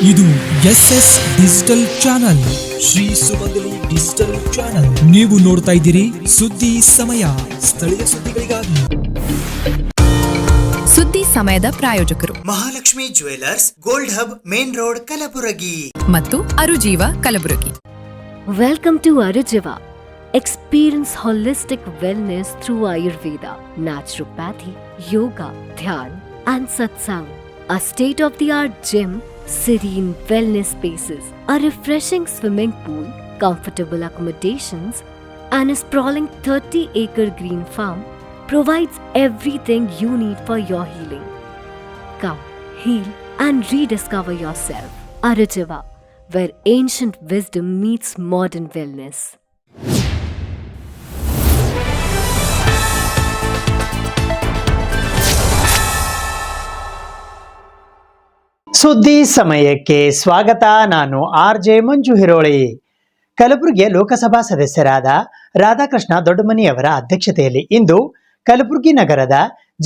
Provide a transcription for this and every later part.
ಇದು SS digital channel, Shri ಸುಮಂಗಲಿ digital channel. ನೀವು ನೋಡ್ತಾ ಇದ್ದೀರಿ ಸುದ್ದಿ ಸಮಯ, ಸ್ಥಳೀಯ ಸುದ್ದಿಗಳಿಗಾಗಿ. ಸುದ್ದಿ ಸಮಯದ ಪ್ರಾಯೋಜಕರು Mahalakshmi jewellers, gold hub, main road, Kalaburagi ಮತ್ತು ಅರುಜೀವ Kalaburagi. Welcome to Arujiva. Experience holistic wellness through Ayurveda, naturopathy, yoga, dhyan and satsang. A state-of-the-art gym, serene wellness spaces, a refreshing swimming pool, comfortable accommodations and a sprawling 30-acre green farm provides everything you need for your healing. Come, heal and rediscover yourself. Arujiva, where ancient wisdom meets modern wellness. ಸುದ್ದಿ ಸಮಯಕ್ಕೆ ಸ್ವಾಗತ. ನಾನು RJ ಮಂಜು ಹಿರೋಳಿ. ಕಲಬುರಗಿಯ ಲೋಕಸಭಾ ಸದಸ್ಯರಾದ ರಾಧಾಕೃಷ್ಣ ದೊಡ್ಡಮನಿಯವರ ಅಧ್ಯಕ್ಷತೆಯಲ್ಲಿ ಇಂದು ಕಲಬುರಗಿ ನಗರದ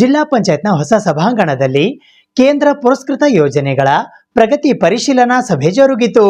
ಜಿಲ್ಲಾ ಪಂಚಾಯತ್ನ ಹೊಸ ಸಭಾಂಗಣದಲ್ಲಿ ಕೇಂದ್ರ ಪುರಸ್ಕೃತ ಯೋಜನೆಗಳ ಪ್ರಗತಿ ಪರಿಶೀಲನಾ ಸಭೆ ಜರುಗಿತು.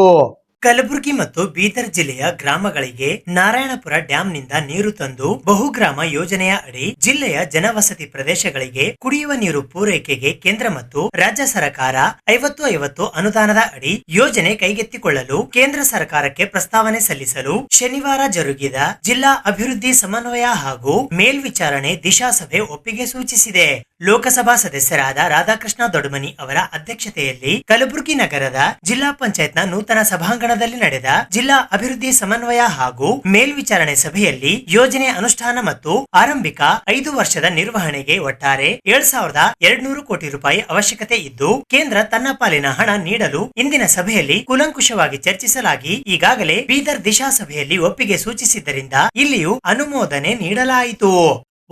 ಕಲಬುರಗಿ ಮತ್ತು ಬೀದರ್ ಜಿಲ್ಲೆಯ ಗ್ರಾಮಗಳಿಗೆ ನಾರಾಯಣಪುರ ಡ್ಯಾಂನಿಂದ ನೀರು ತಂದು ಬಹುಗ್ರಾಮ ಯೋಜನೆಯ ಅಡಿ ಜಿಲ್ಲೆಯ ಜನವಸತಿ ಪ್ರದೇಶಗಳಿಗೆ ಕುಡಿಯುವ ನೀರು ಪೂರೈಕೆಗೆ ಕೇಂದ್ರ ಮತ್ತು ರಾಜ್ಯ ಸರ್ಕಾರ 50-50 ಅನುದಾನದ ಅಡಿ ಯೋಜನೆ ಕೈಗೆತ್ತಿಕೊಳ್ಳಲು ಕೇಂದ್ರ ಸರ್ಕಾರಕ್ಕೆ ಪ್ರಸ್ತಾವನೆ ಸಲ್ಲಿಸಲು ಶನಿವಾರ ಜರುಗಿದ ಜಿಲ್ಲಾ ಅಭಿವೃದ್ಧಿ ಸಮನ್ವಯ ಹಾಗೂ ಮೇಲ್ವಿಚಾರಣೆ ದಿಶಾ ಸಭೆ ಒಪ್ಪಿಗೆ ಸೂಚಿಸಿದೆ. ಲೋಕಸಭಾ ಸದಸ್ಯರಾದ ರಾಧಾಕೃಷ್ಣ ದೊಡ್ಡಮನಿ ಅವರ ಅಧ್ಯಕ್ಷತೆಯಲ್ಲಿ ಕಲಬುರಗಿ ನಗರದ ಜಿಲ್ಲಾ ಪಂಚಾಯತ್ನ ನೂತನ ಸಭಾಂಗಣದಲ್ಲಿ ನಡೆದ ಜಿಲ್ಲಾ ಅಭಿವೃದ್ಧಿ ಸಮನ್ವಯ ಹಾಗೂ ಮೇಲ್ವಿಚಾರಣೆ ಸಭೆಯಲ್ಲಿ ಯೋಜನೆ ಅನುಷ್ಠಾನ ಮತ್ತು ಆರಂಭಿಕ 5 ವರ್ಷದ ನಿರ್ವಹಣೆಗೆ ಒಟ್ಟಾರೆ 7,200 ಕೋಟಿ ರೂಪಾಯಿ ಅವಶ್ಯಕತೆ ಇದ್ದು, ಕೇಂದ್ರ ತನ್ನ ಪಾಲಿನ ಹಣ ನೀಡಲು ಇಂದಿನ ಸಭೆಯಲ್ಲಿ ಕೂಲಂಕುಷವಾಗಿ ಚರ್ಚಿಸಲಾಗಿ ಈಗಾಗಲೇ ಬೀದರ್ ದಿಶಾ ಸಭೆಯಲ್ಲಿ ಒಪ್ಪಿಗೆ ಸೂಚಿಸಿದ್ದರಿಂದ ಇಲ್ಲಿಯೂ ಅನುಮೋದನೆ ನೀಡಲಾಯಿತು.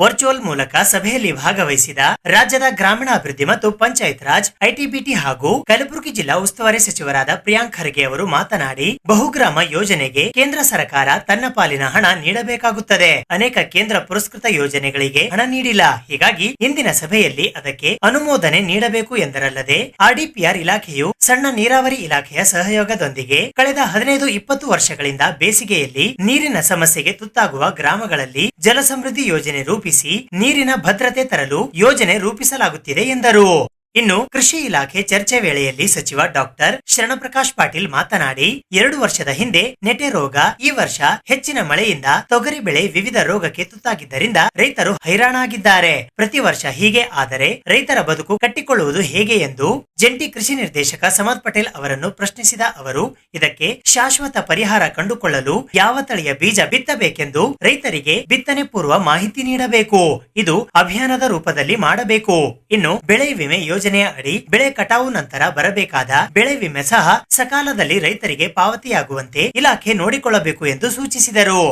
ವರ್ಚುವಲ್ ಮೂಲಕ ಸಭೆಯಲ್ಲಿ ಭಾಗವಹಿಸಿದ ರಾಜ್ಯದ ಗ್ರಾಮೀಣಾಭಿವೃದ್ಧಿ ಮತ್ತು ಪಂಚಾಯತ್ ರಾಜ್, ಐಟಿಬಿಟಿ ಹಾಗೂ ಕಲಬುರಗಿ ಜಿಲ್ಲಾ ಉಸ್ತುವಾರಿ ಸಚಿವರಾದ ಪ್ರಿಯಾಂಕ್ ಖರ್ಗೆ ಅವರು ಮಾತನಾಡಿ, ಬಹುಗ್ರಾಮ ಯೋಜನೆಗೆ ಕೇಂದ್ರ ಸರ್ಕಾರ ತನ್ನ ಪಾಲಿನ ಹಣ ನೀಡಬೇಕಾಗುತ್ತದೆ. ಅನೇಕ ಕೇಂದ್ರ ಪುರಸ್ಕೃತ ಯೋಜನೆಗಳಿಗೆ ಹಣ ನೀಡಿಲ್ಲ. ಹೀಗಾಗಿ ಇಂದಿನ ಸಭೆಯಲ್ಲಿ ಅದಕ್ಕೆ ಅನುಮೋದನೆ ನೀಡಬೇಕು ಎಂದರಲ್ಲದೆ, RDPR ಇಲಾಖೆಯು ಸಣ್ಣ ನೀರಾವರಿ ಇಲಾಖೆಯ ಸಹಯೋಗದೊಂದಿಗೆ ಕಳೆದ 15-20 ವರ್ಷಗಳಿಂದ ಬೇಸಿಗೆಯಲ್ಲಿ ನೀರಿನ ಸಮಸ್ಯೆಗೆ ತುತ್ತಾಗುವ ಗ್ರಾಮಗಳಲ್ಲಿ ಜಲ ಸಮೃದ್ಧಿ ಯೋಜನೆ ರೂಪಿಸಿ ನೀರಿನ ಭದ್ರತೆ ತರಲು ಯೋಜನೆ ರೂಪಿಸಲಾಗುತ್ತಿದೆ ಎಂದರು. ಇನ್ನು ಕೃಷಿ ಇಲಾಖೆ ಚರ್ಚೆ ವೇಳೆಯಲ್ಲಿ ಸಚಿವ ಡಾಕ್ಟರ್ ಶರಣಪ್ರಕಾಶ್ ಪಾಟೀಲ್ ಮಾತನಾಡಿ, 2 ವರ್ಷದ ಹಿಂದೆ ನೆಟೆ ರೋಗ, ಈ ವರ್ಷ ಹೆಚ್ಚಿನ ಮಳೆಯಿಂದ ತೊಗರಿ ಬೆಳೆ ವಿವಿಧ ರೋಗಕ್ಕೆ ತುತ್ತಾಗಿದ್ದರಿಂದ ರೈತರು ಹೈರಾಣಾಗಿದ್ದಾರೆ. ಪ್ರತಿ ವರ್ಷ ಹೀಗೆ ಆದರೆ ರೈತರ ಬದುಕು ಕಟ್ಟಿಕೊಳ್ಳುವುದು ಹೇಗೆ ಎಂದು ಜಂಟಿ ಕೃಷಿ ನಿರ್ದೇಶಕ ಸಮದ್ ಪಟೇಲ್ ಅವರನ್ನು ಪ್ರಶ್ನಿಸಿದ ಅವರು, ಇದಕ್ಕೆ ಶಾಶ್ವತ ಪರಿಹಾರ ಕಂಡುಕೊಳ್ಳಲು ಯಾವ ತಳಿಯ ಬೀಜ ಬಿತ್ತಬೇಕೆಂದು ರೈತರಿಗೆ ಬಿತ್ತನೆ ಪೂರ್ವ ಮಾಹಿತಿ ನೀಡಬೇಕು. ಇದು ಅಭಿಯಾನದ ರೂಪದಲ್ಲಿ ಮಾಡಬೇಕು. ಇನ್ನು ಬೆಳೆ ವಿಮೆ ಯೋಜನೆಯ ಅಡಿ ಬೆಳೆ ಕಟಾವು ನಂತರ ಬರಬೇಕಾದ ಬೆಳೆ ವಿಮೆ ಸಹ ಸಕಾಲದಲ್ಲಿ ರೈತರಿಗೆ ಪಾವತಿಯಾಗುವಂತೆ ಇಲಾಖೆ ನೋಡಿಕೊಳ್ಳಬೇಕು ಎಂದು ಸೂಚಿಸಿದರು.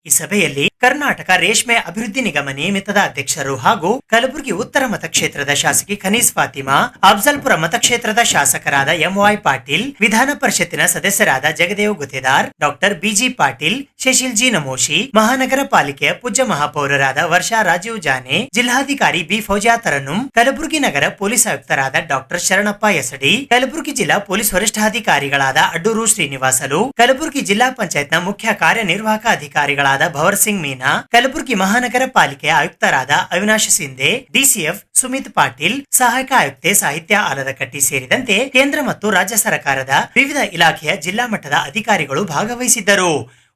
ಈ ಸಭೆಯಲ್ಲಿ ಕರ್ನಾಟಕ ರೇಷ್ಮೆ ಅಭಿವೃದ್ಧಿ ನಿಗಮ ನಿಯಮಿತದ ಅಧ್ಯಕ್ಷರು ಹಾಗೂ ಕಲಬುರಗಿ ಉತ್ತರ ಮತಕ್ಷೇತ್ರದ ಶಾಸಕಿ ಖನೀಸ್ ಫಾತಿಮಾ, ಅಫ್ಜಲ್ಪುರ ಮತಕ್ಷೇತ್ರದ ಶಾಸಕರಾದ MY ಪಾಟೀಲ್, ವಿಧಾನ ಪರಿಷತ್ತಿನ ಸದಸ್ಯರಾದ Jagadev Guttedar, doctor BG Patil, Shashil G Namoshi, ಮಹಾನಗರ ಪಾಲಿಕೆಯ ಪೂಜ್ಯ ಮಹಾಪೌರರಾದ ವರ್ಷಾ ರಾಜೀವ್ ಜಾನೆ, ಜಿಲ್ಲಾಧಿಕಾರಿ B ಫೌಜಿಯಾ ತರನ್ನುಂ, ಕಲಬುರಗಿ ನಗರ ಪೊಲೀಸ್ ಆಯುಕ್ತರಾದ ಡಾಕ್ಟರ್ ಶರಣಪ್ಪ ಯಸಡಿ, ಕಲಬುರಗಿ ಜಿಲ್ಲಾ ಪೊಲೀಸ್ ವರಿಷ್ಠಾಧಿಕಾರಿಗಳಾದ ಅಡ್ಡೂರು ಶ್ರೀನಿವಾಸಲು, ಕಲಬುರಗಿ ಜಿಲ್ಲಾ ಪಂಚಾಯತ್ನ ಮುಖ್ಯ ಕಾರ್ಯನಿರ್ವಾಹಕ ಅಧಿಕಾರಿಗಳಾದ ಭವರ್ ಸಿಂಗ್ ಮೀನಾ, ಕಲಬುರಗಿ ಮಹಾನಗರ ಪಾಲಿಕೆಯ ಆಯುಕ್ತರಾದ ಅವಿನಾಶ್ ಸಿಂಧೆ, DCF ಸುಮಿತ್ ಪಾಟೀಲ್, ಸಹಾಯಕ ಆಯುಕ್ತೆ ಸಾಹಿತ್ಯ ಆಲದಕಟ್ಟಿ ಸೇರಿದಂತೆ ಕೇಂದ್ರ ಮತ್ತು ರಾಜ್ಯ ಸರ್ಕಾರದ ವಿವಿಧ ಇಲಾಖೆಯ ಜಿಲ್ಲಾ ಮಟ್ಟದ ಅಧಿಕಾರಿಗಳು ಭಾಗವಹಿಸಿದ್ದರು.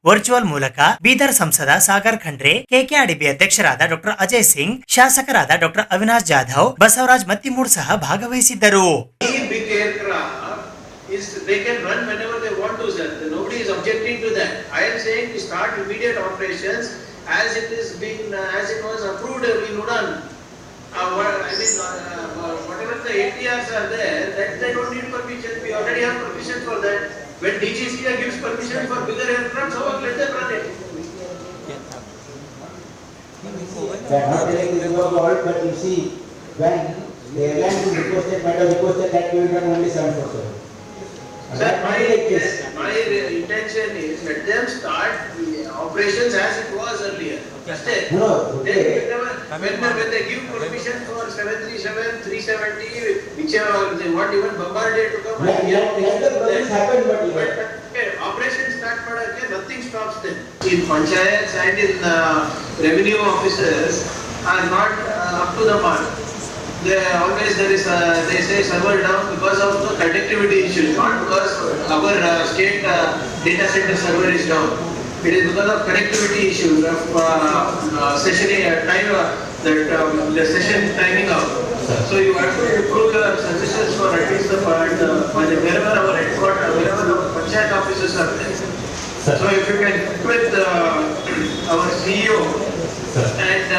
ವರ್ಚುವಲ್ ಮೂಲಕ ಬೀದರ್ ಸಂಸದ ಸಾಗರ್ ಖಂಡ್ರೆ, KKRDB ಅಧ್ಯಕ್ಷರಾದ ಡಾಕ್ಟರ್ ಅಜಯ್ ಸಿಂಗ್, ಶಾಸಕರಾದ ಡಾಕ್ಟರ್ ಅವಿನಾಶ್ ಜಾಧವ್, ಬಸವರಾಜ್ ಮತ್ತಿಮೂಡ್ ಸಹ ಭಾಗವಹಿಸಿದ್ದರು. They can run whenever they want to, sir. Nobody is objecting to that. I am saying to start immediate operations as it is being as it was approved in Udan. Whatever the APRs are there, that they don't need permission. We already have permission for that. When DGCA gives permission for bigger aircraft, so let them run it. They are not telling this was all, but you see, when the airline is requested, might have requested that we will run only 747. Sir, my intention is let them start operations as it was earlier. No, okay. when they give permission for 737, 370, whichever they want even Bombardier to come. Let the process happen, but Operation start madake nothing stops them. In panchayats and in revenue officers are not up to the mark. They always they say server down because of the connectivity issues, not because our state data center server is down. It is because of connectivity issues of session time the session timing out. So you have to improve your services for at least the wherever our headquarters, wherever our panchayat offices are there. So if you can with our CEO and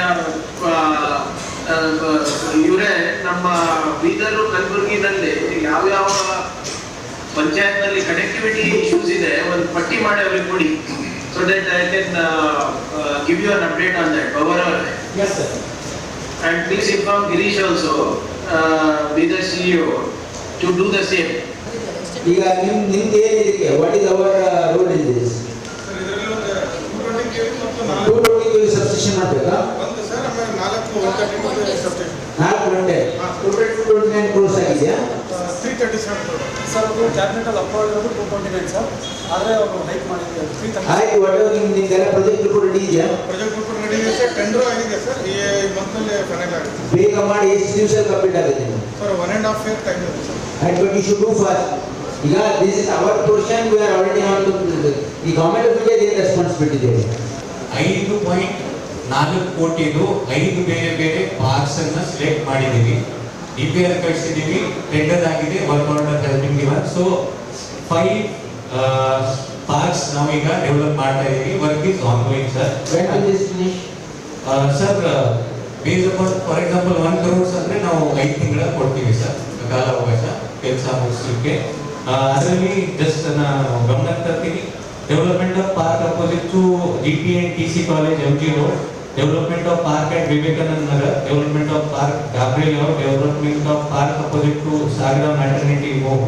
ಇವರೇ ನಮ್ಮ ಬೀದರು ಕಲಬುರಗಿನಲ್ಲಿ ಯಾವ ಪಂಚಾಯತ್ ನಲ್ಲಿ connectivity issues ಇದೆ ಒಂದು ಪಟ್ಟಿ ಮಾಡಿ ಅವ್ರಿಗೆ ಕೊಡಿ, so that I can give you an update on that overall. yes sir. And please inform Girish also, be the CEO, to do the same. ಈಗ ನಿಮ್ಗೆ ಏನಿದೆ, what is our role in this? Sir ಇದರಲ್ಲಿ ಒಂದು 220 kV ಮತ್ತು 220 kV substation ಮಾಡಬೇಕಾ? ಒಂದು sir ಆಮೇಲೆ 4 130 substation 4 ಗಂಟೆ ಟೋಟಲ್ 229 crores ಆಗಿದೆಯಾ? 337 crores. ಸರ್ ಅದು ಕ್ಯಾಬಿನೆಟಲ್ಲಿ ಅಪ್ರೂವಲ್ ಇರೋದು 229 ಸರ್, ಆದರೆ ಅವರು ಹೈಕ್ ಮಾಡಿದ್ದಾರೆ 330. ಆಯ್ತು, ಒಟ್ಟು ನಿಮ್ದೆಲ್ಲ ಪ್ರಾಜೆಕ್ಟ್ ರಿಪೋರ್ಟ್ ರೆಡಿ ಇದೆಯಾ? ಪ್ರಾಜೆಕ್ಟ್ ರಿಪೋರ್ಟ್ ರೆಡಿ ಇದೆ ಸರ್, ಟೆಂಡರ್ ಆಗಿದೆ ಸರ್, ಈ ಮಂತಲ್ಲಿ ಫೈನಲ್ ಆಗುತ್ತೆ. ಬೇಗ ಮಾಡಿ ಎಷ್ಟು ದಿವಸ ಕಂಪ್ಲೀಟ್ ಆಗುತ್ತೆ? ಸರ್ 1.5 year ಟೈಮ್ ಇದೆ ಸರ್. ಆಯ್ತು, but you should do fast. ಈಗ this is our portion, we are already on to ಈ ಗವರ್ಮೆಂಟ್ ಆಫ್ ಇಂಡಿಯಾ ಏನು ರೆಸ್ಪಾನ್ಸಿಬಿಲಿಟಿ ಇದೆ? 5.4 ಕೋಟಿದು 5 ಬೇರೆ ಬೇರೆ ಪಾರ್ಕ್ಸ್ ಅನ್ನ ಸೆಲೆಕ್ಟ್ ಮಾಡಿದೀವಿ, DPR ಕಳಿಸಿದೀವಿ, ಟೆಂಡರ್ ಆಗಿದೆ, work order has been given. So 5 parks ನಾವೀಗ ಡೆವಲಪ್ ಮಾಡ್ತಾ ಇದೀವಿ, work is ongoing sir. When will this finish? Sir base upon for example 1 crores ಅಂದ್ರೆ ನಾವು 5 ತಿಂಗಳ ಕೊಡ್ತೀವಿ ಸರ್ ಕಾಲಾವಕಾಶ ಕೆಲಸ ಮುಗಿಸಲಿಕ್ಕೆ. ಅದರಲ್ಲಿ ಜಸ್ಟ್ ನಾನು ಗಮನಕ್ಕೆ ತರ್ತೀನಿ, development of park opposite to GT and TC college MG road, development of park at Vivekananda Nagar, development of park Gabriel layout, development of park opposite to Sagara maternity home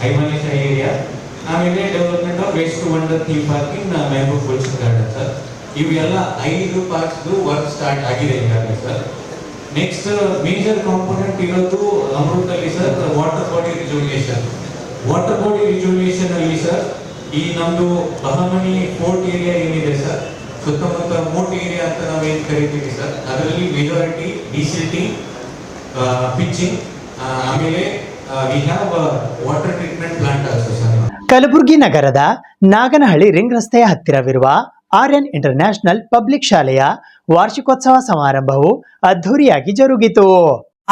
ಐಮನಿಷ ಏರಿಯಾ, ಆಮೇಲೆ development of waste to wonder theme park in Mehboob Gulshan garden sir. ಇವೆಲ್ಲ 5 ಪಾರ್ಕ್ಸ್ದು work start ಆಗಿದೆ ಈಗಾಗಲೇ sir. Next major component ಇರೋದು ಅಮೃತದಲ್ಲಿ sir water body rejuvenation. Water body rejuvenation ಅಲ್ಲಿ sir ಈ ನಮ್ದು ಬಹಮನಿ ಫೋರ್ಟ್ ಏರಿಯಾ ಏನಿದೆ ಸರ್, ಸುತ್ತಮುತ್ತ ಮೋಟ್ ಏರಿಯಾ ಅಂತ ನಾವೇನು ಕರಿತೀವಿ ಸರ್, ಅದರಲ್ಲಿ ಮೆಜಾರಿಟಿ ಡಿಸಿಲ್ಟಿಂಗ್, ಪಿಚ್ಚಿಂಗ್, ಆಮೇಲೆ we have water treatment plant also sir. Kalaburagi ನಗರದ ನಾಗನಹಳ್ಳಿ ರಿಂಗ್ ರಸ್ತೆಯ ಹತ್ತಿರವಿರುವ ಆರ್ಯನ್ ಇಂಟರ್ನ್ಯಾಷನಲ್ ಪಬ್ಲಿಕ್ ಶಾಲೆಯ ವಾರ್ಷಿಕೋತ್ಸವ ಸಮಾರಂಭವು ಅದ್ಧೂರಿಯಾಗಿ ಜರುಗಿತು.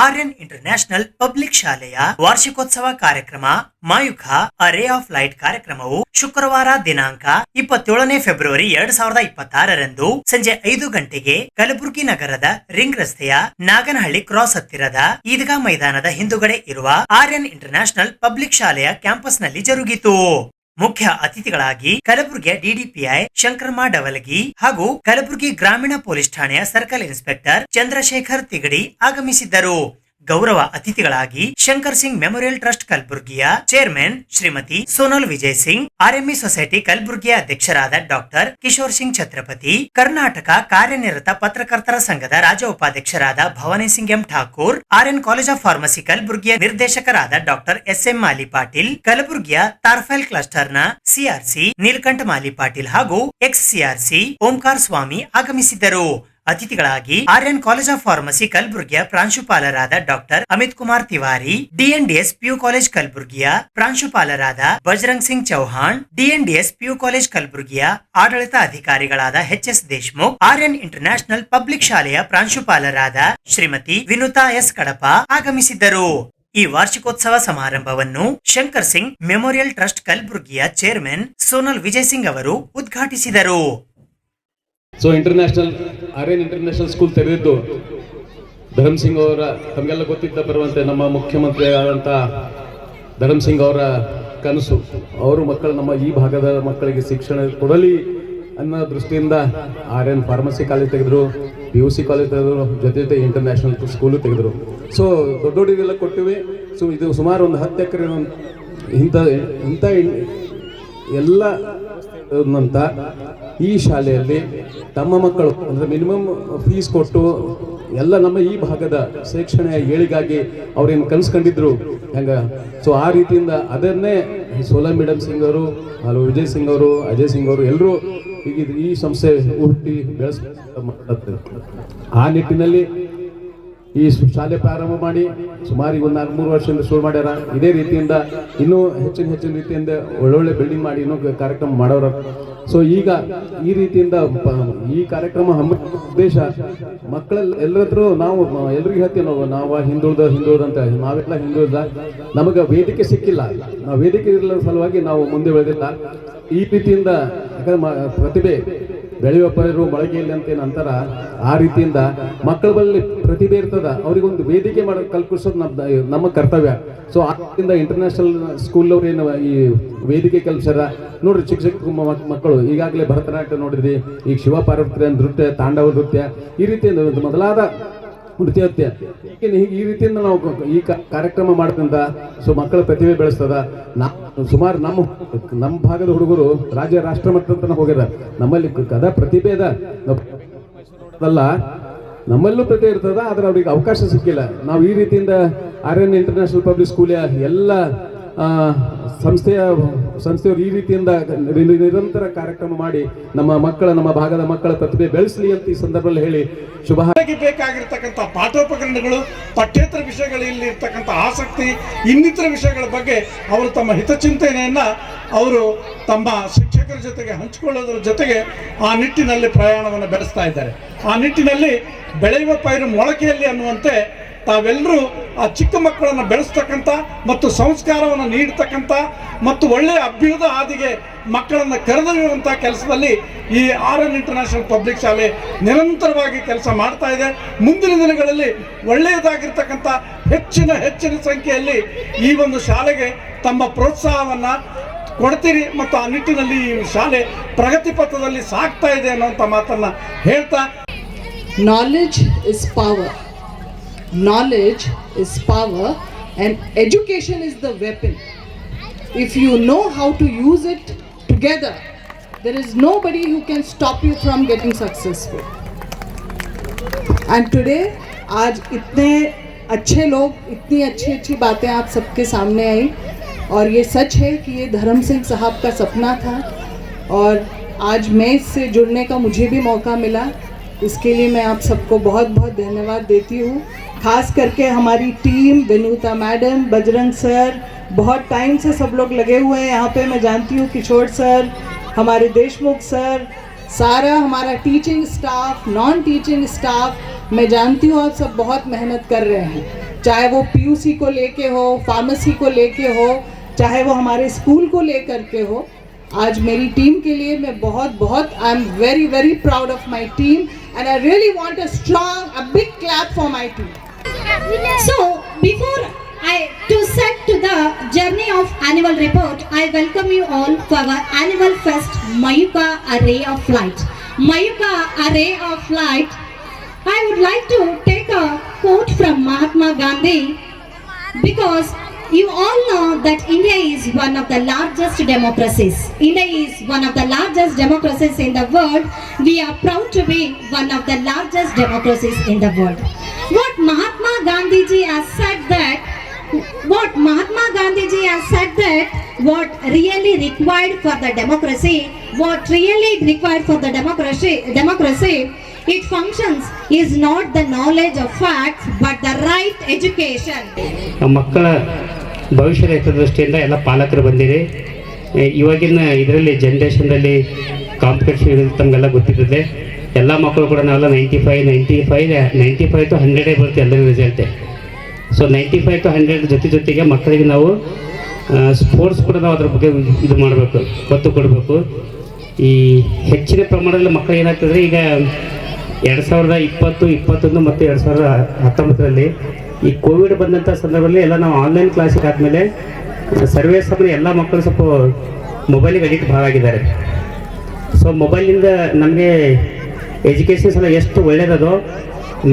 ಆರ್ಯನ್ ಇಂಟರ್ನ್ಯಾಷನಲ್ ಪಬ್ಲಿಕ್ ಶಾಲೆಯ ವಾರ್ಷಿಕೋತ್ಸವ ಕಾರ್ಯಕ್ರಮ ಮಾಯುಖ ಅ ರೇ ಆಫ್ ಲೈಟ್ ಕಾರ್ಯಕ್ರಮವು ಶುಕ್ರವಾರ ದಿನಾಂಕ 27 ಫೆಬ್ರವರಿ 2026 ಸಂಜೆ 5 ಗಂಟೆಗೆ ಕಲಬುರಗಿ ನಗರದ ರಿಂಗ್ ರಸ್ತೆಯ ನಾಗನಹಳ್ಳಿ ಕ್ರಾಸ್ ಹತ್ತಿರದ ಈದ್ಗಾ ಮೈದಾನದ ಹಿಂದುಗಡೆ ಇರುವ ಆರ್ಯನ್ ಇಂಟರ್ನ್ಯಾಷನಲ್ ಪಬ್ಲಿಕ್ ಶಾಲೆಯ ಕ್ಯಾಂಪಸ್ನಲ್ಲಿ ಜರುಗಿತು. ಮುಖ್ಯ ಅತಿಥಿಗಳಾಗಿ ಕಲಬುರಗಿಯ DDPI ಶಂಕರಮ್ಮ ಡವಲಗಿ ಹಾಗೂ ಕಲಬುರಗಿ ಗ್ರಾಮೀಣ ಪೊಲೀಸ್ ಠಾಣೆಯ ಸರ್ಕಲ್ ಇನ್ಸ್ಪೆಕ್ಟರ್ ಚಂದ್ರಶೇಖರ್ ತಿಗಡಿ ಆಗಮಿಸಿದ್ದರು. ಗೌರವ ಅತಿಥಿಗಳಾಗಿ ಶಂಕರ್ ಸಿಂಗ್ ಮೆಮೋರಿಯಲ್ ಟ್ರಸ್ಟ್ ಕಲಬುರಗಿಯ chairman Shrimati Sonal Vijay Singh, RME society ಕಲಬುರಗಿಯ ಅಧ್ಯಕ್ಷರಾದ ಡಾಕ್ಟರ್ ಕಿಶೋರ್ ಸಿಂಗ್ ಛತ್ರಪತಿ, ಕರ್ನಾಟಕ ಕಾರ್ಯನಿರತ ಪತ್ರಕರ್ತರ ಸಂಘದ ರಾಜ್ಯ ಉಪಾಧ್ಯಕ್ಷರಾದ Bhavani Singh M Thakur, RN college of pharmacy ಕಲಬುರಗಿಯ ನಿರ್ದೇಶಕರಾದ ಡಾಕ್ಟರ್ SM ಮಾಲಿ ಪಾಟೀಲ್, ಕಲಬುರಗಿಯ ತಾರ್ಫೈಲ್ ಕ್ಲಸ್ಟರ್ ನ CRC ನೀಲಕಂಠ ಮಾಲಿ ಪಾಟೀಲ್ ಹಾಗೂ XCRC ಓಂಕಾರ್ ಸ್ವಾಮಿ ಆಗಮಿಸಿದ್ದರು. ಅತಿಥಿಗಳಾಗಿ ಆರ್ಯನ್ ಕಾಲೇಜ್ ಆಫ್ ಫಾರ್ಮಸಿ ಕಲಬುರಗಿಯ ಪ್ರಾಂಶುಪಾಲರಾದ doctor Amit Kumar Tiwari, DNDS PU college ಕಲಬುರಗಿಯ ಪ್ರಾಂಶುಪಾಲರಾದ Bajrang Singh Chouhan, DNDS PU college ಕಲಬುರಗಿಯ ಆಡಳಿತ ಅಧಿಕಾರಿಗಳಾದ HS Deshmukh, Aryan international public ಶಾಲೆಯ ಪ್ರಾಂಶುಪಾಲರಾದ ಶ್ರೀಮತಿ ವಿನುತಾ S ಕಡಪ ಆಗಮಿಸಿದ್ದರು. ಈ ವಾರ್ಷಿಕೋತ್ಸವ ಸಮಾರಂಭವನ್ನು ಶಂಕರ್ ಸಿಂಗ್ ಮೆಮೋರಿಯಲ್ ಟ್ರಸ್ಟ್ ಕಲಬುರಗಿಯ ಚೇರ್ಮನ್ ಸೋನಲ್ ವಿಜಯ್ ಸಿಂಗ್ ಅವರು ಉದ್ಘಾಟಿಸಿದರು. ಸೊ ಆರ್ಯನ್ ಇಂಟರ್ನ್ಯಾಷನಲ್ ಸ್ಕೂಲ್ ತೆರೆದಿದ್ದು ಧರಮ್ ಸಿಂಗ್ ಅವರ, ತಮಗೆಲ್ಲ ಗೊತ್ತಿದ್ದ ಬರುವಂತೆ ನಮ್ಮ ಮುಖ್ಯಮಂತ್ರಿ ಆದಂಥ ಧರಮ್ ಸಿಂಗ್ ಅವರ ಕನಸು. ಅವರು ಮಕ್ಕಳು, ನಮ್ಮ ಈ ಭಾಗದ ಮಕ್ಕಳಿಗೆ ಶಿಕ್ಷಣ ಕೊಡಲಿ ಅನ್ನೋ ದೃಷ್ಟಿಯಿಂದ ಆರ್ಯನ್ ಫಾರ್ಮಸಿ ಕಾಲೇಜ್ ತೆಗೆದ್ರು, PUC ಕಾಲೇಜ್ ತೆಗೆದ್ರು, ಜೊತೆ ಇಂಟರ್ನ್ಯಾಷನಲ್ ಸ್ಕೂಲು ತೆಗೆದ್ರು. ಸೊ ದೊಡ್ಡೋಡಿಗೆಲ್ಲ ಕೊಟ್ಟಿವಿ. ಸೊ ಇದು ಸುಮಾರು ಒಂದು 10 ಎಕರೆ ಇಂಥ ಎಲ್ಲ ಈ ಶಾಲೆಯಲ್ಲಿ ತಮ್ಮ ಮಕ್ಕಳು ಅಂದರೆ ಮಿನಿಮಮ್ ಫೀಸ್ ಕೊಟ್ಟು ಎಲ್ಲ ನಮ್ಮ ಈ ಭಾಗದ ಶೈಕ್ಷಣಿಕ ಏಳಿಗಾಗಿ ಅವ್ರೇನು ಕನ್ಸ್ಕೊಂಡಿದ್ರು ಹೆಂಗ. ಸೊ ಆ ರೀತಿಯಿಂದ ಅದನ್ನೇ ಸೋಲಾ ಮೇಡಮ್ ಸಿಂಗ್ ಅವರು, ಹಲೋ ವಿಜಯ್ ಸಿಂಗ್ ಅವರು, ಅಜಯ್ ಸಿಂಗ್ ಅವರು ಎಲ್ಲರೂ ಈಗ ಈ ಸಂಸ್ಥೆ ಹುಟ್ಟಿ ಬೆಳೆಸ ಆ ನಿಟ್ಟಿನಲ್ಲಿ ಈ ಶಾಲೆ ಪ್ರಾರಂಭ ಮಾಡಿ ಸುಮಾರು ಈಗ 4-3 ವರ್ಷದಿಂದ ಶುರು ಮಾಡ್ಯಾರ. ಇದೇ ರೀತಿಯಿಂದ ಇನ್ನೂ ಹೆಚ್ಚಿನ ರೀತಿಯಿಂದ ಒಳ್ಳೊಳ್ಳೆ ಬಿಲ್ಡಿಂಗ್ ಮಾಡಿ ಇನ್ನೂ ಕಾರ್ಯಕ್ರಮ ಮಾಡೋರ. ಸೊ ಈಗ ಈ ರೀತಿಯಿಂದ ಈ ಕಾರ್ಯಕ್ರಮ ಹಮ್ಮಿಕೊಳ್ಳೋ ಉದ್ದೇಶ ಮಕ್ಕಳೆಲ್ಲ ಎಲ್ಲರದ್ರು ನಾವು ಎಲ್ರಿಗೂ ಹೇಳ್ತೀವಿ, ನಾವು ಹಿಂದುಳಿದ ಅಂತ ನಾವೆಲ್ಲ ಹಿಂದುಳಿದ, ನಮಗೆ ವೇದಿಕೆ ಸಿಕ್ಕಿಲ್ಲ, ನಾವು ವೇದಿಕೆ ಇರಲ ಸಲುವಾಗಿ ನಾವು ಮುಂದೆ ಬೆಳೆದಿಲ್ಲ. ಈ ರೀತಿಯಿಂದ ಯಾಕಂದ್ರೆ ಪ್ರತಿಭೆ ಬೆಳೆಯುವ ಪೈರು ಮೊಳಗೆಯಲ್ಲಿ ಅಂತ ಏನು ಅಂತಾರ, ಆ ರೀತಿಯಿಂದ ಮಕ್ಕಳ ಬಳಿ ಪ್ರತಿಭೆ ಇರ್ತದ, ಅವ್ರಿಗೊಂದು ವೇದಿಕೆ ಕಲ್ಪಿಸೋದು ನಮ್ಮ ಕರ್ತವ್ಯ. ಸೊ ಆದ್ದರಿಂದ ಇಂಟರ್ನ್ಯಾಷನಲ್ ಸ್ಕೂಲ್ ಅವ್ರು ಏನು ಈ ವೇದಿಕೆ ಕಲ್ಪಿಸ್ಯಾರ ನೋಡ್ರಿ. ಚಿಕ್ಕ ಮಕ್ಕಳು ಈಗಾಗಲೇ ಭರತನಾಟ್ಯ ನೋಡಿದ್ರಿ, ಈಗ ಶಿವಪಾರ್ವತಿ ನೃತ್ಯ, ತಾಂಡವ ನೃತ್ಯ, ಈ ರೀತಿಯಿಂದ ಮೊದಲಾದ ನೃತ್ಯೋತ್ಯ ಈ ರೀತಿಯಿಂದ ನಾವು ಈ ಕಾರ್ಯಕ್ರಮ ಮಾಡೋದ್ರಿಂದ ಸೊ ಮಕ್ಕಳ ಪ್ರತಿಭೆ ಬೆಳೆಸ್ತದ. ಸುಮಾರು ನಮ್ಮ ಭಾಗದ ಹುಡುಗರು ರಾಜ್ಯ ರಾಷ್ಟ್ರ ಮಟ್ಟದ ಹೋಗ್ಯಾರ. ನಮ್ಮಲ್ಲಿ ಕದ ಪ್ರತಿಭೆ ಅಲ್ಲ, ನಮ್ಮಲ್ಲೂ ಪ್ರತಿಭೆ ಇರ್ತದ, ಆದ್ರೆ ಅವ್ರಿಗೆ ಅವಕಾಶ ಸಿಕ್ಕಿಲ್ಲ. ನಾವು ಈ ರೀತಿಯಿಂದ ಆರ್ಯನ್ ಇಂಟರ್ನ್ಯಾಷನಲ್ ಪಬ್ಲಿಕ್ ಸ್ಕೂಲ್ ಎಲ್ಲ ಸಂಸ್ಥೆಯವರು ಈ ರೀತಿಯಿಂದ ನಿರಂತರ ಕಾರ್ಯಕ್ರಮ ಮಾಡಿ ನಮ್ಮ ಭಾಗದ ಮಕ್ಕಳ ಪ್ರತಿಭೆ ಬೆಳೆಸಲಿ ಅಂತ ಈ ಸಂದರ್ಭದಲ್ಲಿ ಹೇಳಿ ಶುಭ. ಬೇಕಾಗಿರ್ತಕ್ಕಂಥ ಪಾಠೋಪಕರಣಗಳು, ಪಠ್ಯೇತರ ವಿಷಯಗಳಲ್ಲಿ ಇರ್ತಕ್ಕಂಥ ಆಸಕ್ತಿ, ಇನ್ನಿತರ ವಿಷಯಗಳ ಬಗ್ಗೆ ಅವರು ತಮ್ಮ ಹಿತಚಿಂತನೆಯನ್ನ ಅವರು ತಮ್ಮ ಶಿಕ್ಷಕರ ಜೊತೆಗೆ ಹಂಚಿಕೊಳ್ಳೋದ್ರ ಜೊತೆಗೆ ಆ ನಿಟ್ಟಿನಲ್ಲಿ ಪ್ರಯಾಣವನ್ನು ಬೆಳೆಸ್ತಾ ಇದ್ದಾರೆ. ಆ ನಿಟ್ಟಿನಲ್ಲಿ ಬೆಳೆಯುವ ಪೈರು ಮೊಳಕೆಯಲ್ಲಿ ಅನ್ನುವಂತೆ ತಾವೆಲ್ಲರೂ ಆ ಚಿಕ್ಕ ಮಕ್ಕಳನ್ನು ಬೆಳೆಸ್ತಕ್ಕಂಥ ಮತ್ತು ಸಂಸ್ಕಾರವನ್ನು ನೀಡ್ತಕ್ಕಂಥ ಮತ್ತು ಒಳ್ಳೆಯ ಅಭ್ಯುದಯ ಹಾದಿಗೆ ಮಕ್ಕಳನ್ನು ಕರೆದೊಯ್ಯುವಂಥ ಕೆಲಸದಲ್ಲಿ ಈ ಆರ್ಯನ್ ಇಂಟರ್ನ್ಯಾಷನಲ್ ಪಬ್ಲಿಕ್ ಶಾಲೆ ನಿರಂತರವಾಗಿ ಕೆಲಸ ಮಾಡ್ತಾ ಇದೆ. ಮುಂದಿನ ದಿನಗಳಲ್ಲಿ ಒಳ್ಳೆಯದಾಗಿರ್ತಕ್ಕಂಥ ಹೆಚ್ಚಿನ ಸಂಖ್ಯೆಯಲ್ಲಿ ಈ ಒಂದು ಶಾಲೆಗೆ ತಮ್ಮ ಪ್ರೋತ್ಸಾಹವನ್ನು ಕೊಡ್ತೀರಿ ಮತ್ತು ಆ ನಿಟ್ಟಿನಲ್ಲಿ ಈ ಶಾಲೆ ಪ್ರಗತಿ ಪಥದಲ್ಲಿ ಸಾಗ್ತಾ ಇದೆ ಅನ್ನುವಂಥ ಮಾತನ್ನು ಹೇಳ್ತಾ, knowledge is power. Knowledge is power and education is the weapon. If you know how to use it together, there is nobody who can stop you from getting successful. And today, आज इतने अच्छे लोग, इतनी अच्छी बातें आप सबके सामने आई और ये सच है कि ये धर्म सिंह साहब का सपना था और आज मैं इससे जुड़ने का मुझे भी मौका मिला. इसके लिए मैं आप सबको बहुत धन्यवाद देती हूँ. खास करके हमारी team, Vinuta madam, Bajrang sir, बहुत टाइम से सब लोग लगे हुए हैं यहाँ पे. मैं जानती हूँ किशोर सर, हमारे देशमुख सर, सारा हमारा teaching staff, non teaching staff, मैं जानती हूँ आप सब बहुत मेहनत कर रहे हैं. चाहे वो पीयूसी को लेके हो, फार्मेसी को लेके हो, चाहे वो हमारे स्कूल को लेकर के हो. आज मेरी टीम के लिए मैं बहुत I am very proud of my team and I really want a big clap for my team. So before to set to the journey of annual report, I welcome you all for our annual fest Mayuka Array of Light. Mayuka Array of Light. I would like to take a quote from Mahatma Gandhi, because you all know that India is one of the largest democracies. India is one of the largest democracies in the world. We are proud to be one of the largest democracies in the world. What Mahatma Gandhi ji has said that what really required for the democracy, it functions is not the knowledge of facts but the right education. ಮಕ್ಕಳ ಭವಿಷ್ಯದ ಹಿತದೃಷ್ಟಿಯಿಂದ ಎಲ್ಲ ಪಾಲಕರು ಬಂದಿರಿ. ಇವಾಗಿನ ಇದರಲ್ಲಿ ಜನ್ರೇಷನ್ನಲ್ಲಿ competition ತಮಗೆಲ್ಲ ಗೊತ್ತಿರ್ತದೆ. ಎಲ್ಲ ಮಕ್ಕಳು ಕೂಡ ನಾವೆಲ್ಲ 95 to 100 ಬರುತ್ತೆ ಎಲ್ಲರಿಗೂ ರಿಸಲ್ಟೇ. ಸೊ 95 to 100 ಜೊತೆಗೆ ಮಕ್ಕಳಿಗೆ ನಾವು ಸ್ಪೋರ್ಟ್ಸ್ ಕೂಡ ನಾವು ಅದ್ರ ಬಗ್ಗೆ ಇದು ಮಾಡಬೇಕು, ಒತ್ತು ಕೊಡಬೇಕು. ಈ ಹೆಚ್ಚಿನ ಪ್ರಮಾಣದಲ್ಲಿ ಮಕ್ಕಳು ಏನಾಗ್ತದೆ, ಈಗ 2020, 2021 ಮತ್ತು 2019ರಲ್ಲಿ ಈ ಕೋವಿಡ್ ಬಂದಂಥ ಸಂದರ್ಭದಲ್ಲಿ ಎಲ್ಲ ನಾವು ಆನ್ಲೈನ್ ಕ್ಲಾಸಿಗೆ ಆದಮೇಲೆ ಸರ್ವೇ ಸಾಮಾನ್ಯ ಎಲ್ಲ ಮಕ್ಕಳು ಸ್ವಲ್ಪ ಮೊಬೈಲಿಗೆ ಅಡಿಕ್ಟ್ ಭಾಳ ಆಗಿದ್ದಾರೆ. ಸೊ ಮೊಬೈಲಿಂದ ನಮಗೆ ಎಜುಕೇಷನ್ಸ್ ಎಲ್ಲ ಎಷ್ಟು ಒಳ್ಳೆಯದೋ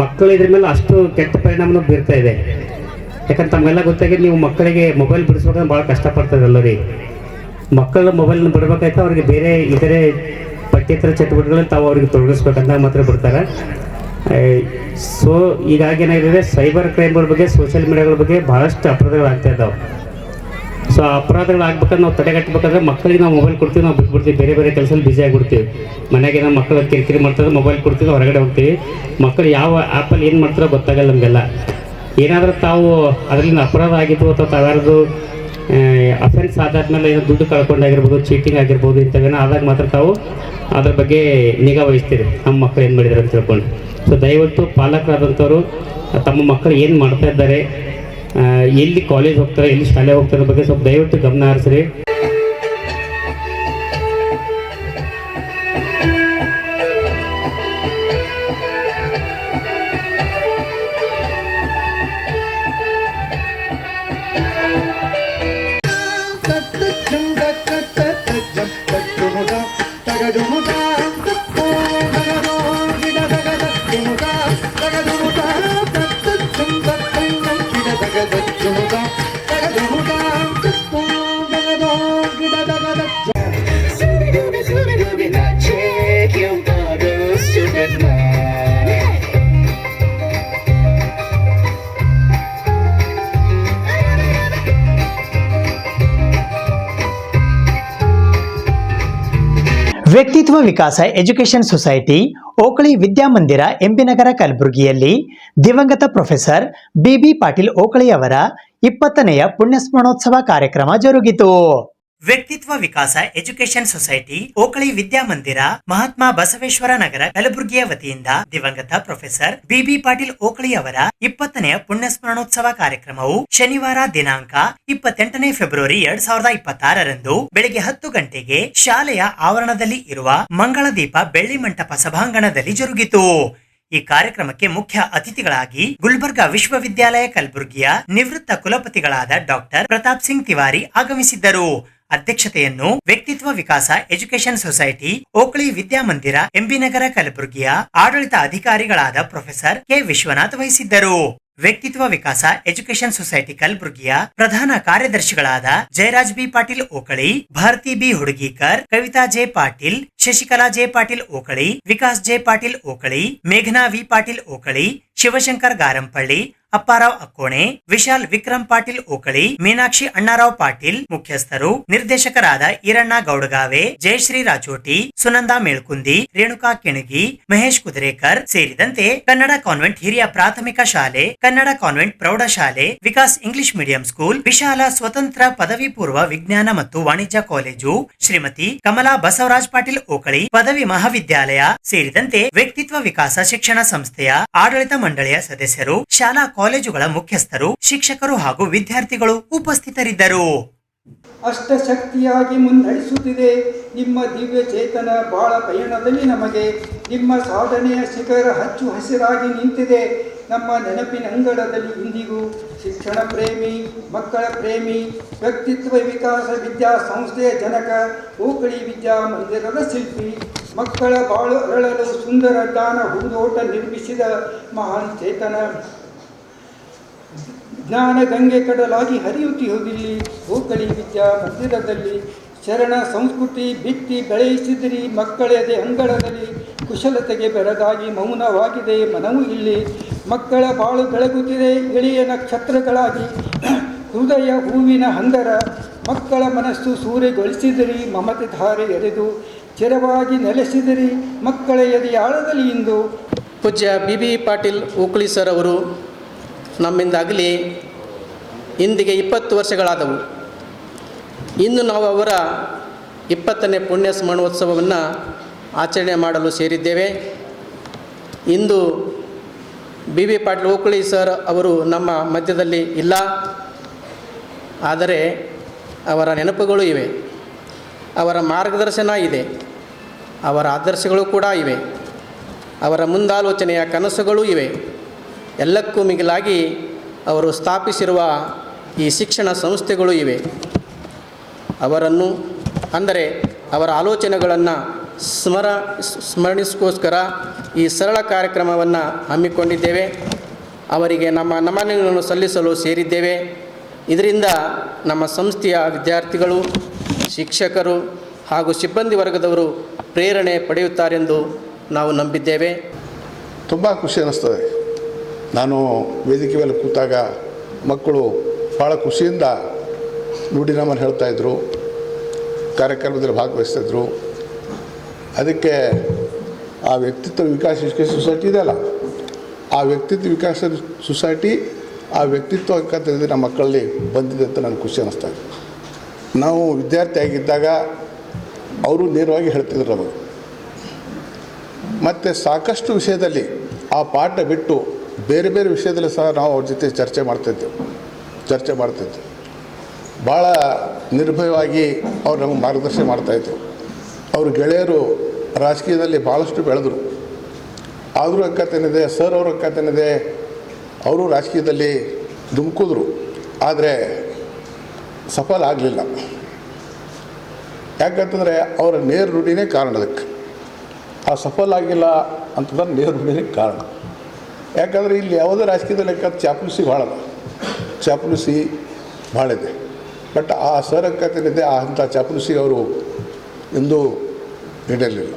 ಮಕ್ಕಳು ಇದ್ರ ಮೇಲೆ ಅಷ್ಟು ಕೆಟ್ಟ ಪರಿಣಾಮನೂ ಬೀರ್ತಾ ಇದೆ. ಯಾಕಂದ್ರೆ ತಮಗೆಲ್ಲ ಗೊತ್ತಾಗಿ ನೀವು ಮಕ್ಕಳಿಗೆ ಮೊಬೈಲ್ ಬಿಡಿಸ್ಬೇಕಂದ್ರೆ ಭಾಳ ಕಷ್ಟಪಡ್ತದೆ ಎಲ್ಲರಿಗೆ. ಮಕ್ಕಳು ಮೊಬೈಲ್ನ ಬಿಡಬೇಕಾಯ್ತು, ಅವ್ರಿಗೆ ಬೇರೆ ಇತರೆ ಪಠ್ಯೇತರ ಚಟುವಟಿಕೆಗಳನ್ನು ತಾವು ಅವ್ರಿಗೆ ತೊಡಗಿಸ್ಬೇಕಂತ ಮಾತ್ರ ಬಿಡ್ತಾರೆ. ಸೊ ಹೀಗಾಗಿ ಏನಾಗಿದೆ, ಸೈಬರ್ ಕ್ರೈಮ್ಗಳ ಬಗ್ಗೆ, ಸೋಷಿಯಲ್ ಮೀಡಿಯಾಗಳ ಬಗ್ಗೆ ಭಾಳಷ್ಟು ಅಪರಾಧಗಳಾಗ್ತಾ ಇದ್ದಾವೆ. ಸೊ ಆ ಅಪರಾಧಗಳಾಗ್ಬೇಕಾದ್ರೆ ನಾವು ತಡೆಗಟ್ಟಬೇಕಾದ್ರೆ ಮಕ್ಕಳಿಗೆ ನಾವು ಮೊಬೈಲ್ ಕೊಡ್ತೀವಿ, ನಾವು ಬಿಟ್ಬಿಡ್ತೀವಿ, ಬೇರೆ ಬೇರೆ ಕೆಲಸದಲ್ಲಿ ಬ್ಯುಸಿ ಆಗಿಬಿಡ್ತೀವಿ. ಮನೆಗೆ ನಮ್ಮ ಮಕ್ಕಳು ಕಿರಿಕಿರಿ ಮಾಡ್ತಾರೆ, ಮೊಬೈಲ್ ಕೊಡ್ತೀವಿ, ಹೊರಗಡೆ ಹೋಗ್ತೀವಿ. ಮಕ್ಕಳು ಯಾವ ಆ್ಯಪಲ್ಲಿ ಏನು ಮಾಡ್ತಾರೋ ಗೊತ್ತಾಗಲ್ಲ ನಮಗೆಲ್ಲ. ಏನಾದರೂ ತಾವು ಅದರಿಂದ ಅಪರಾಧ ಆಗಿದ್ದು ಅಥವಾ ತಾವ್ಯಾರದು ಅಫೆನ್ಸ್ ಆದಾದ್ಮೇಲೆ ಏನೋ ದುಡ್ಡು ಕಳ್ಕೊಂಡಾಗಿರ್ಬೋದು, ಚೀಟಿಂಗ್ ಆಗಿರ್ಬೋದು, ಇಂಥವೇನೋ ಆದಾಗ ಮಾತ್ರ ತಾವು ಅದ್ರ ಬಗ್ಗೆ ನಿಗಾ ವಹಿಸ್ತೀರಿ, ನಮ್ಮ ಮಕ್ಕಳು ಏನು ಮಾಡಿದ್ದಾರೆ ಅಂತ ತಿಳ್ಕೊಂಡು. ಸೊ ದಯವಿಟ್ಟು ಪಾಲಕರಾದಂಥವ್ರು ತಮ್ಮ ಮಕ್ಕಳು ಏನು ಮಾಡ್ತಾ ಇದ್ದಾರೆ, ಎಲ್ಲಿ ಕಾಲೇಜ್ ಹೋಗ್ತಾರೆ, ಎಲ್ಲಿ ಶಾಲೆ ಹೋಗ್ತಾರೆ ಬಗ್ಗೆ ಸ್ವಲ್ಪ ದಯವಿಟ್ಟು ಗಮನ ಹರಿಸ್ರಿ. ವ್ಯಕ್ತಿತ್ವ ವಿಕಾಸ ಎಜುಕೇಷನ್ ಸೊಸೈಟಿ ಓಕಳಿ ವಿದ್ಯಾಮಂದಿರ ಎಂಬಿನಗರ ಕಲಬುರಗಿಯಲ್ಲಿ ದಿವಂಗತ ಪ್ರೊಫೆಸರ್ BB ಪಾಟೀಲ್ ಓಕಳಿ ಅವರ 20ನೇ ಪುಣ್ಯಸ್ಮರಣೋತ್ಸವ ಕಾರ್ಯಕ್ರಮ ಜರುಗಿತು. ವ್ಯಕ್ತಿತ್ವ ವಿಕಾಸ ಎಜುಕೇಷನ್ ಸೊಸೈಟಿ ಓಕಳಿ ವಿದ್ಯಾಮಂದಿರ ಮಹಾತ್ಮ ಬಸವೇಶ್ವರ ನಗರ ಕಲಬುರಗಿಯ ವತಿಯಿಂದ ದಿವಂಗತ ಪ್ರೊಫೆಸರ್ BB ಪಾಟೀಲ್ ಓಕಳಿ ಅವರ 20ನೇ ಪುಣ್ಯಸ್ಮರಣೋತ್ಸವ ಕಾರ್ಯಕ್ರಮವು ಶನಿವಾರ ದಿನಾಂಕ 28 ಫೆಬ್ರವರಿ 2026 ಬೆಳಿಗ್ಗೆ 10 ಗಂಟೆಗೆ ಶಾಲೆಯ ಆವರಣದಲ್ಲಿ ಇರುವ ಮಂಗಳದೀಪ ಬೆಳ್ಳಿ ಮಂಟಪ ಸಭಾಂಗಣದಲ್ಲಿ ಜರುಗಿತು. ಈ ಕಾರ್ಯಕ್ರಮಕ್ಕೆ ಮುಖ್ಯ ಅತಿಥಿಗಳಾಗಿ ಗುಲ್ಬರ್ಗಾ ವಿಶ್ವವಿದ್ಯಾಲಯ ಕಲಬುರಗಿಯ ನಿವೃತ್ತ ಕುಲಪತಿಗಳಾದ ಡಾಕ್ಟರ್ ಪ್ರತಾಪ್ ಸಿಂಗ್ ತಿವಾರಿ ಆಗಮಿಸಿದ್ದರು. ಅಧ್ಯಕ್ಷತೆಯನ್ನು ವ್ಯಕ್ತಿತ್ವ ವಿಕಾಸ ಎಜುಕೇಷನ್ ಸೊಸೈಟಿ ಓಕಳಿ ವಿದ್ಯಾಮಂದಿರ ಎಂಬಿನಗರ ಕಲಬುರಗಿಯ ಆಡಳಿತ ಅಧಿಕಾರಿಗಳಾದ ಪ್ರೊಫೆಸರ್ ಕೆ ವಿಶ್ವನಾಥ್ ವಹಿಸಿದ್ದರು. ವ್ಯಕ್ತಿತ್ವ ವಿಕಾಸ ಎಜುಕೇಷನ್ ಸೊಸೈಟಿ ಕಲಬುರಗಿಯ ಪ್ರಧಾನ ಕಾರ್ಯದರ್ಶಿಗಳಾದ Jayaraj B Patil Okali, Bharati B Hudugikar, Kavita J Patil, Shashikala J Patil Okali, Vikas J Patil Okali, ಮೇಘನಾ ವಿ ಪಾಟೀಲ್ ಓಕಳಿ, ಶಿವಶಂಕರ್ ಗಾರಂಪಳ್ಳಿ, ಅಪ್ಪಾರಾವ್ ಅಕ್ಕೋಣೆ, ವಿಶಾಲ್ ವಿಕ್ರಮ್ ಪಾಟೀಲ್ ಓಕಳಿ, ಮೀನಾಕ್ಷಿ ಅಣ್ಣಾರಾವ್ ಪಾಟೀಲ್ ಮುಖ್ಯಸ್ಥರು, ನಿರ್ದೇಶಕರಾದ ಈರಣ್ಣ ಗೌಡಗಾವೆ, ಜಯಶ್ರೀ ರಾಜೋಟಿ, ಸುನಂದಾ ಮೇಳ್ಕುಂದಿ, ರೇಣುಕಾ ಕೆಣಗಿ, ಮಹೇಶ್ ಕುದುರೇಕರ್ ಸೇರಿದಂತೆ ಕನ್ನಡ ಕಾನ್ವೆಂಟ್ ಹಿರಿಯ ಪ್ರಾಥಮಿಕ ಶಾಲೆ, ಕನ್ನಡ ಕಾನ್ವೆಂಟ್ ಪ್ರೌಢಶಾಲೆ, ವಿಕಾಸ್ ಇಂಗ್ಲಿಷ್ ಮೀಡಿಯಂ ಸ್ಕೂಲ್, ವಿಶಾಲ ಸ್ವತಂತ್ರ ಪದವಿ ಪೂರ್ವ ವಿಜ್ಞಾನ ಮತ್ತು ವಾಣಿಜ್ಯ ಕಾಲೇಜು, ಶ್ರೀಮತಿ ಕಮಲಾ ಬಸವರಾಜ್ ಪಾಟೀಲ್ ಓಕಳಿ ಪದವಿ ಮಹಾವಿದ್ಯಾಲಯ ಸೇರಿದಂತೆ ವ್ಯಕ್ತಿತ್ವ ವಿಕಾಸ ಶಿಕ್ಷಣ ಸಂಸ್ಥೆಯ ಆಡಳಿತ ಮಂಡಳಿಯ ಸದಸ್ಯರು, ಶಾಲಾ ಕಾಲೇಜುಗಳ ಮುಖ್ಯಸ್ಥರು, ಶಿಕ್ಷಕರು ಹಾಗೂ ವಿದ್ಯಾರ್ಥಿಗಳು ಉಪಸ್ಥಿತರಿದ್ದರು. ಅಷ್ಟಶಕ್ತಿಯಾಗಿ ಮುನ್ನಡೆಸುತ್ತಿದೆ ನಿಮ್ಮ ದಿವ್ಯ ಚೇತನ ಬಾಳ ಪಯಣದಲ್ಲಿ ನಮಗೆ ನಿಮ್ಮ ಸಾಧನೆಯ ಶಿಖರ ಹಚ್ಚು ಹಸಿರಾಗಿ ನಿಂತಿದೆ. ನಮ್ಮ ನೆನಪಿನ ಅಂಗಳದಲ್ಲಿ ಇಂದಿಗೂ ಶಿಕ್ಷಣ ಪ್ರೇಮಿ, ಮಕ್ಕಳ ಪ್ರೇಮಿ, ವ್ಯಕ್ತಿತ್ವ ವಿಕಾಸ ವಿದ್ಯಾ ಸಂಸ್ಥೆಯ ಜನಕ, ಓಕಳಿ ವಿದ್ಯಾ ಮಂದಿರದ ಶಿಲ್ಪಿ, ಮಕ್ಕಳ ಬಾಳು ಅರಳಲು ಸುಂದರ ಜ್ಞಾನ ಹೂದೋಟ ನಿರ್ಮಿಸಿದ ಮಹಾನ್ ಚೇತನ, ಜ್ಞಾನ ಗಂಗೆ ಕಡಲಾಗಿ ಹರಿಯುತ್ತಿರುವುದಿಲ್ಲಿ ಓಕಳಿ ವಿದ್ಯಾ ಮಂದಿರದಲ್ಲಿ. ಶರಣ ಸಂಸ್ಕೃತಿ ಬಿತ್ತಿ ಬೆಳೆಯಿಸಿದಿರಿ ಮಕ್ಕಳದೇ ಅಂಗಳದಲ್ಲಿ, ಕುಶಲತೆಗೆ ಬೆರಗಾಗಿ ಮೌನವಾಗಿದೆ ಮನವು ಇಲ್ಲಿ. ಮಕ್ಕಳ ಬಾಳು ಬೆಳಗುತ್ತಿದೆ ಎಳೆಯ ನಕ್ಷತ್ರಗಳಾಗಿ, ಹೃದಯ ಹೂವಿನ ಹಂದರ, ಮಕ್ಕಳ ಮನಸ್ಸು ಸೂರೆಗೊಳಿಸಿದಿರಿ ಮಮತೆ ಧಾರೆ ಎರೆದು, ಚಿರವಾಗಿ ನೆಲೆಸಿದಿರಿ ಮಕ್ಕಳ ಎದೆಯಾಳದಲ್ಲಿ ಇಂದು. ಪೂಜ್ಯ BB ಪಾಟೀಲ್ ಓಕಳಿ ಸರ್ ಅವರು ನಮ್ಮಿಂದಾಗಲಿ ಇಂದಿಗೆ 20 ವರ್ಷಗಳಾದವು. ಇನ್ನು ನಾವು ಅವರ 20ನೇ ಪುಣ್ಯ ಸ್ಮರಣೋತ್ಸವವನ್ನು ಆಚರಣೆ ಮಾಡಲು ಸೇರಿದ್ದೇವೆ. ಇಂದು BB ಪಾಟೀಲ್ ಓಕಳಿ ಸರ್ ಅವರು ನಮ್ಮ ಮಧ್ಯದಲ್ಲಿ ಇಲ್ಲ, ಆದರೆ ಅವರ ನೆನಪುಗಳು ಇವೆ, ಅವರ ಮಾರ್ಗದರ್ಶನ ಇದೆ, ಅವರ ಆದರ್ಶಗಳು ಕೂಡ ಇವೆ, ಅವರ ಮುಂದಾಲೋಚನೆಯ ಕನಸುಗಳು ಇವೆ. ಎಲ್ಲಕ್ಕೂ ಮಿಗಿಲಾಗಿ ಅವರು ಸ್ಥಾಪಿಸಿರುವ ಈ ಶಿಕ್ಷಣ ಸಂಸ್ಥೆಗಳು ಇವೆ. ಅವರನ್ನು ಅಂದರೆ ಅವರ ಆಲೋಚನೆಗಳನ್ನು ಸ್ಮರಣಿಸೋಸ್ಕರ ಈ ಸರಳ ಕಾರ್ಯಕ್ರಮವನ್ನು ಹಮ್ಮಿಕೊಂಡಿದ್ದೇವೆ. ಅವರಿಗೆ ನಮ್ಮ ನಮನಗಳನ್ನು ಸಲ್ಲಿಸಲು ಸೇರಿದ್ದೇವೆ. ಇದರಿಂದ ನಮ್ಮ ಸಂಸ್ಥೆಯ ವಿದ್ಯಾರ್ಥಿಗಳು, ಶಿಕ್ಷಕರು ಹಾಗೂ ಸಿಬ್ಬಂದಿ ವರ್ಗದವರು ಪ್ರೇರಣೆ ಪಡೆಯುತ್ತಾರೆಂದು ನಾವು ನಂಬಿದ್ದೇವೆ. ತುಂಬ ಖುಷಿ ಅನ್ನಿಸ್ತದೆ. ನಾನು ವೇದಿಕೆ ಮೇಲೆ ಕೂತಾಗ ಮಕ್ಕಳು ಭಾಳ ಖುಷಿಯಿಂದ ನುಡಿನಮನ ಹೇಳ್ತಾಯಿದ್ರು, ಕಾರ್ಯಕ್ರಮದಲ್ಲಿ ಭಾಗವಹಿಸ್ತಾಯಿದ್ರು. ಅದಕ್ಕೆ ಆ ವ್ಯಕ್ತಿತ್ವ ವಿಕಾಸ ಎಜುಕೇಷನ್ ಸೊಸೈಟಿ ಇದೆಯಲ್ಲ, ಆ ವ್ಯಕ್ತಿತ್ವ ವಿಕಾಸ ಸೊಸೈಟಿ ಆ ವ್ಯಕ್ತಿತ್ವ ಅಂತಂದರೆ ನಮ್ಮ ಮಕ್ಕಳಲ್ಲಿ ಬಂದಿದೆ ಅಂತ ನನಗೆ ಖುಷಿ ಅನ್ನಿಸ್ತಾ ಇದೆ. ನಾವು ವಿದ್ಯಾರ್ಥಿಯಾಗಿದ್ದಾಗ ಅವರು ನೇರವಾಗಿ ಹೇಳ್ತಿದ್ರು ನಮಗೆ. ಮತ್ತು ಸಾಕಷ್ಟು ವಿಷಯದಲ್ಲಿ ಆ ಪಾಠ ಬಿಟ್ಟು ಬೇರೆ ಬೇರೆ ವಿಷಯದಲ್ಲಿ ಸಹ ನಾವು ಅವ್ರ ಜೊತೆ ಚರ್ಚೆ ಮಾಡ್ತಿದ್ದೆವು. ಭಾಳ ನಿರ್ಭಯವಾಗಿ ಅವ್ರು ನಮಗೆ ಮಾರ್ಗದರ್ಶನ ಮಾಡ್ತಾಯಿದ್ರು. ಅವ್ರ ಗೆಳೆಯರು ರಾಜಕೀಯದಲ್ಲಿ ಭಾಳಷ್ಟು ಬೆಳೆದರು. ಆದರೂ ಅಕ್ಕತೇನಿದೆ, ಸರ್ ಅವ್ರ ಅಕ್ಕತೇನಿದೆ, ಅವರು ರಾಜಕೀಯದಲ್ಲಿ ಧುಮುಕಿದ್ರು. ಆದರೆ ಸಫಲ ಆಗಲಿಲ್ಲ. ಯಾಕಂತಂದರೆ ಅವರ ನೇರ ನುಡಿನೇ ಕಾರಣ. ಅದಕ್ಕೆ ಆ ಸಫಲ ಆಗಿಲ್ಲ ಅಂತಂದ್ರೆ ನೇರ ನುಡಿನೇ ಕಾರಣ. ಯಾಕಂದರೆ ಇಲ್ಲಿ ಯಾವುದೇ ರಾಜಕೀಯದಲ್ಲಿ ಚಾಪಲೂಸಿ ಭಾಳ ಇದೆ. ಬಟ್ ಆ ಸರ್ ಅಕ್ಕತೇನಿದೆ, ಅಂಥ ಚಾಪಲೂಸಿ ಅವರು ಎಂದೂ ನೀಡಲಿಲ್ಲ.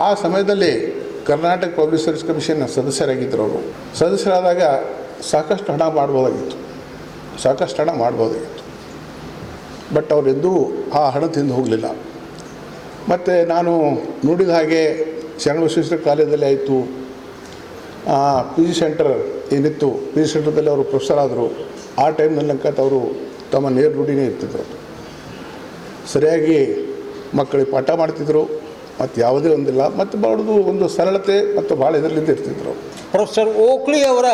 ಆ ಸಮಯದಲ್ಲಿ ಕರ್ನಾಟಕ ಪಬ್ಲಿಕ್ ಸರ್ವಿಸ್ ಕಮಿಷನ್ನ ಸದಸ್ಯರಾಗಿದ್ದರು. ಅವರು ಸದಸ್ಯರಾದಾಗ ಸಾಕಷ್ಟು ಹಣ ಮಾಡ್ಬೋದಾಗಿತ್ತು. ಬಟ್ ಅವರೆಂದೂ ಆ ಹಣ ತಿಂದು ಹೋಗಲಿಲ್ಲ. ಮತ್ತು ನಾನು ನೋಡಿದ ಹಾಗೆ ಶರಣ ಬಸವೇಶ್ವರ ಕಾಲೇಜಲ್ಲಿ ಆಯಿತು, ಪಿ ಜಿ ಸೆಂಟರ್ ಏನಿತ್ತು, ಪಿ ಜಿ ಸೆಂಟರ್ದಲ್ಲಿ ಅವರು ಪ್ರೊಫೆಸರ್ ಆದರು. ಆ ಟೈಮ್ನಲ್ಲಿ ಅವರು ತಮ್ಮ ನೇರ ನುಡಿನೇ ಇರ್ತಿದ್ರು. ಸರಿಯಾಗಿ ಮಕ್ಕಳಿಗೆ ಪಾಠ ಮಾಡ್ತಿದ್ರು, ಮತ್ತು ಯಾವುದೇ ಒಂದಿಲ್ಲ, ಮತ್ತು ಬರೋದು ಒಂದು ಸರಳತೆ ಮತ್ತು ಭಾಳ ಇದರಲ್ಲಿಂದ ಇರ್ತಿದ್ರು. ಪ್ರೊಫೆಸರ್ ಓಕ್ಳಿ ಅವರ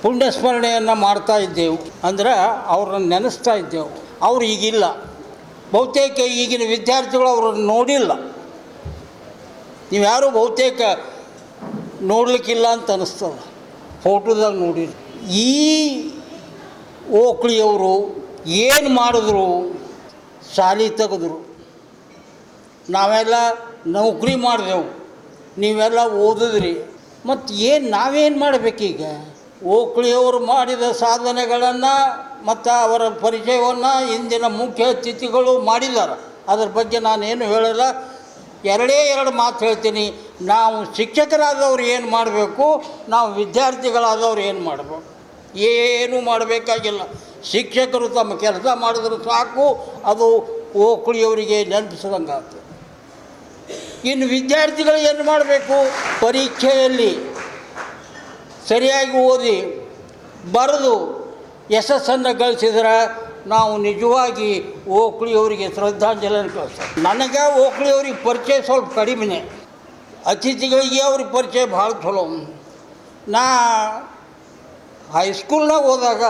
ಪುಣ್ಯಸ್ಮರಣೆಯನ್ನು ಮಾಡ್ತಾ ಇದ್ದೆವು, ಅಂದ್ರೆ ಅವ್ರನ್ನ ನೆನೆಸ್ತಾ ಇದ್ದೆವು. ಅವರು ಈಗಿಲ್ಲ. ಬಹುತೇಕ ಈಗಿನ ವಿದ್ಯಾರ್ಥಿಗಳು ಅವ್ರನ್ನ ನೋಡಿಲ್ಲ. ನೀವು ಯಾರೂ ಬಹುತೇಕ ನೋಡಲಿಕ್ಕಿಲ್ಲ ಅಂತ ಅನ್ನಿಸ್ತದೆ, ಫೋಟೋದಾಗ ನೋಡಿರಿ. ಈ ಓಕ್ಳಿಯವರು ಏನು ಮಾಡಿದ್ರು, ಶಾಲೆ ತೆಗೆದ್ರು, ನಾವೆಲ್ಲ ನೌಕರಿ ಮಾಡಿದೆವು, ನೀವೆಲ್ಲ ಓದಿದ್ರಿ. ಮತ್ತು ನಾವೇನು ಮಾಡಬೇಕೀಗ? ಓಕ್ಳಿಯವರು ಮಾಡಿದ ಸಾಧನೆಗಳನ್ನು ಮತ್ತು ಅವರ ಪರಿಚಯವನ್ನು ಇಂದಿನ ಮುಖ್ಯ ಅತಿಥಿಗಳು ಮಾಡಿದ್ದಾರೆ. ಅದರ ಬಗ್ಗೆ ನಾನೇನು ಹೇಳಲ್ಲ. ಎರಡು ಮಾತು ಹೇಳ್ತೀನಿ. ನಾವು ಶಿಕ್ಷಕರಾದವ್ರು ಏನು ಮಾಡಬೇಕು, ನಾವು ವಿದ್ಯಾರ್ಥಿಗಳಾದವ್ರು ಏನು ಮಾಡಬೇಕು? ಏನೂ ಮಾಡಬೇಕಾಗಿಲ್ಲ. ಶಿಕ್ಷಕರು ತಮ್ಮ ಕೆಲಸ ಮಾಡಿದ್ರು ಸಾಕು, ಅದು ಓಕ್ಳಿಯವರಿಗೆ ನೆನಪಿಸಿದಂಗೆ ಆಗ್ತದೆ. ಇನ್ನು ವಿದ್ಯಾರ್ಥಿಗಳು ಏನು ಮಾಡಬೇಕು? ಪರೀಕ್ಷೆಯಲ್ಲಿ ಸರಿಯಾಗಿ ಓದಿ ಬರೆದು ಯಶಸ್ಸನ್ನು ಗಳಿಸಿದ್ರೆ ನಾವು ನಿಜವಾಗಿ ಓಕ್ಳಿಯವರಿಗೆ ಶ್ರದ್ಧಾಂಜಲಿಯನ್ನು ಕಳಿಸ್ತೀವಿ. ನನಗೆ ಓಕ್ಳಿಯವ್ರಿಗೆ ಪರಿಚಯ ಸ್ವಲ್ಪ ಕಡಿಮೆ, ಅತಿಥಿಗಳಿಗೆ ಅವ್ರಿಗೆ ಪರಿಚಯ ಭಾಳ ಚಲೋ. ನಾ ಹೈಸ್ಕೂಲ್ನಾಗ ಹೋದಾಗ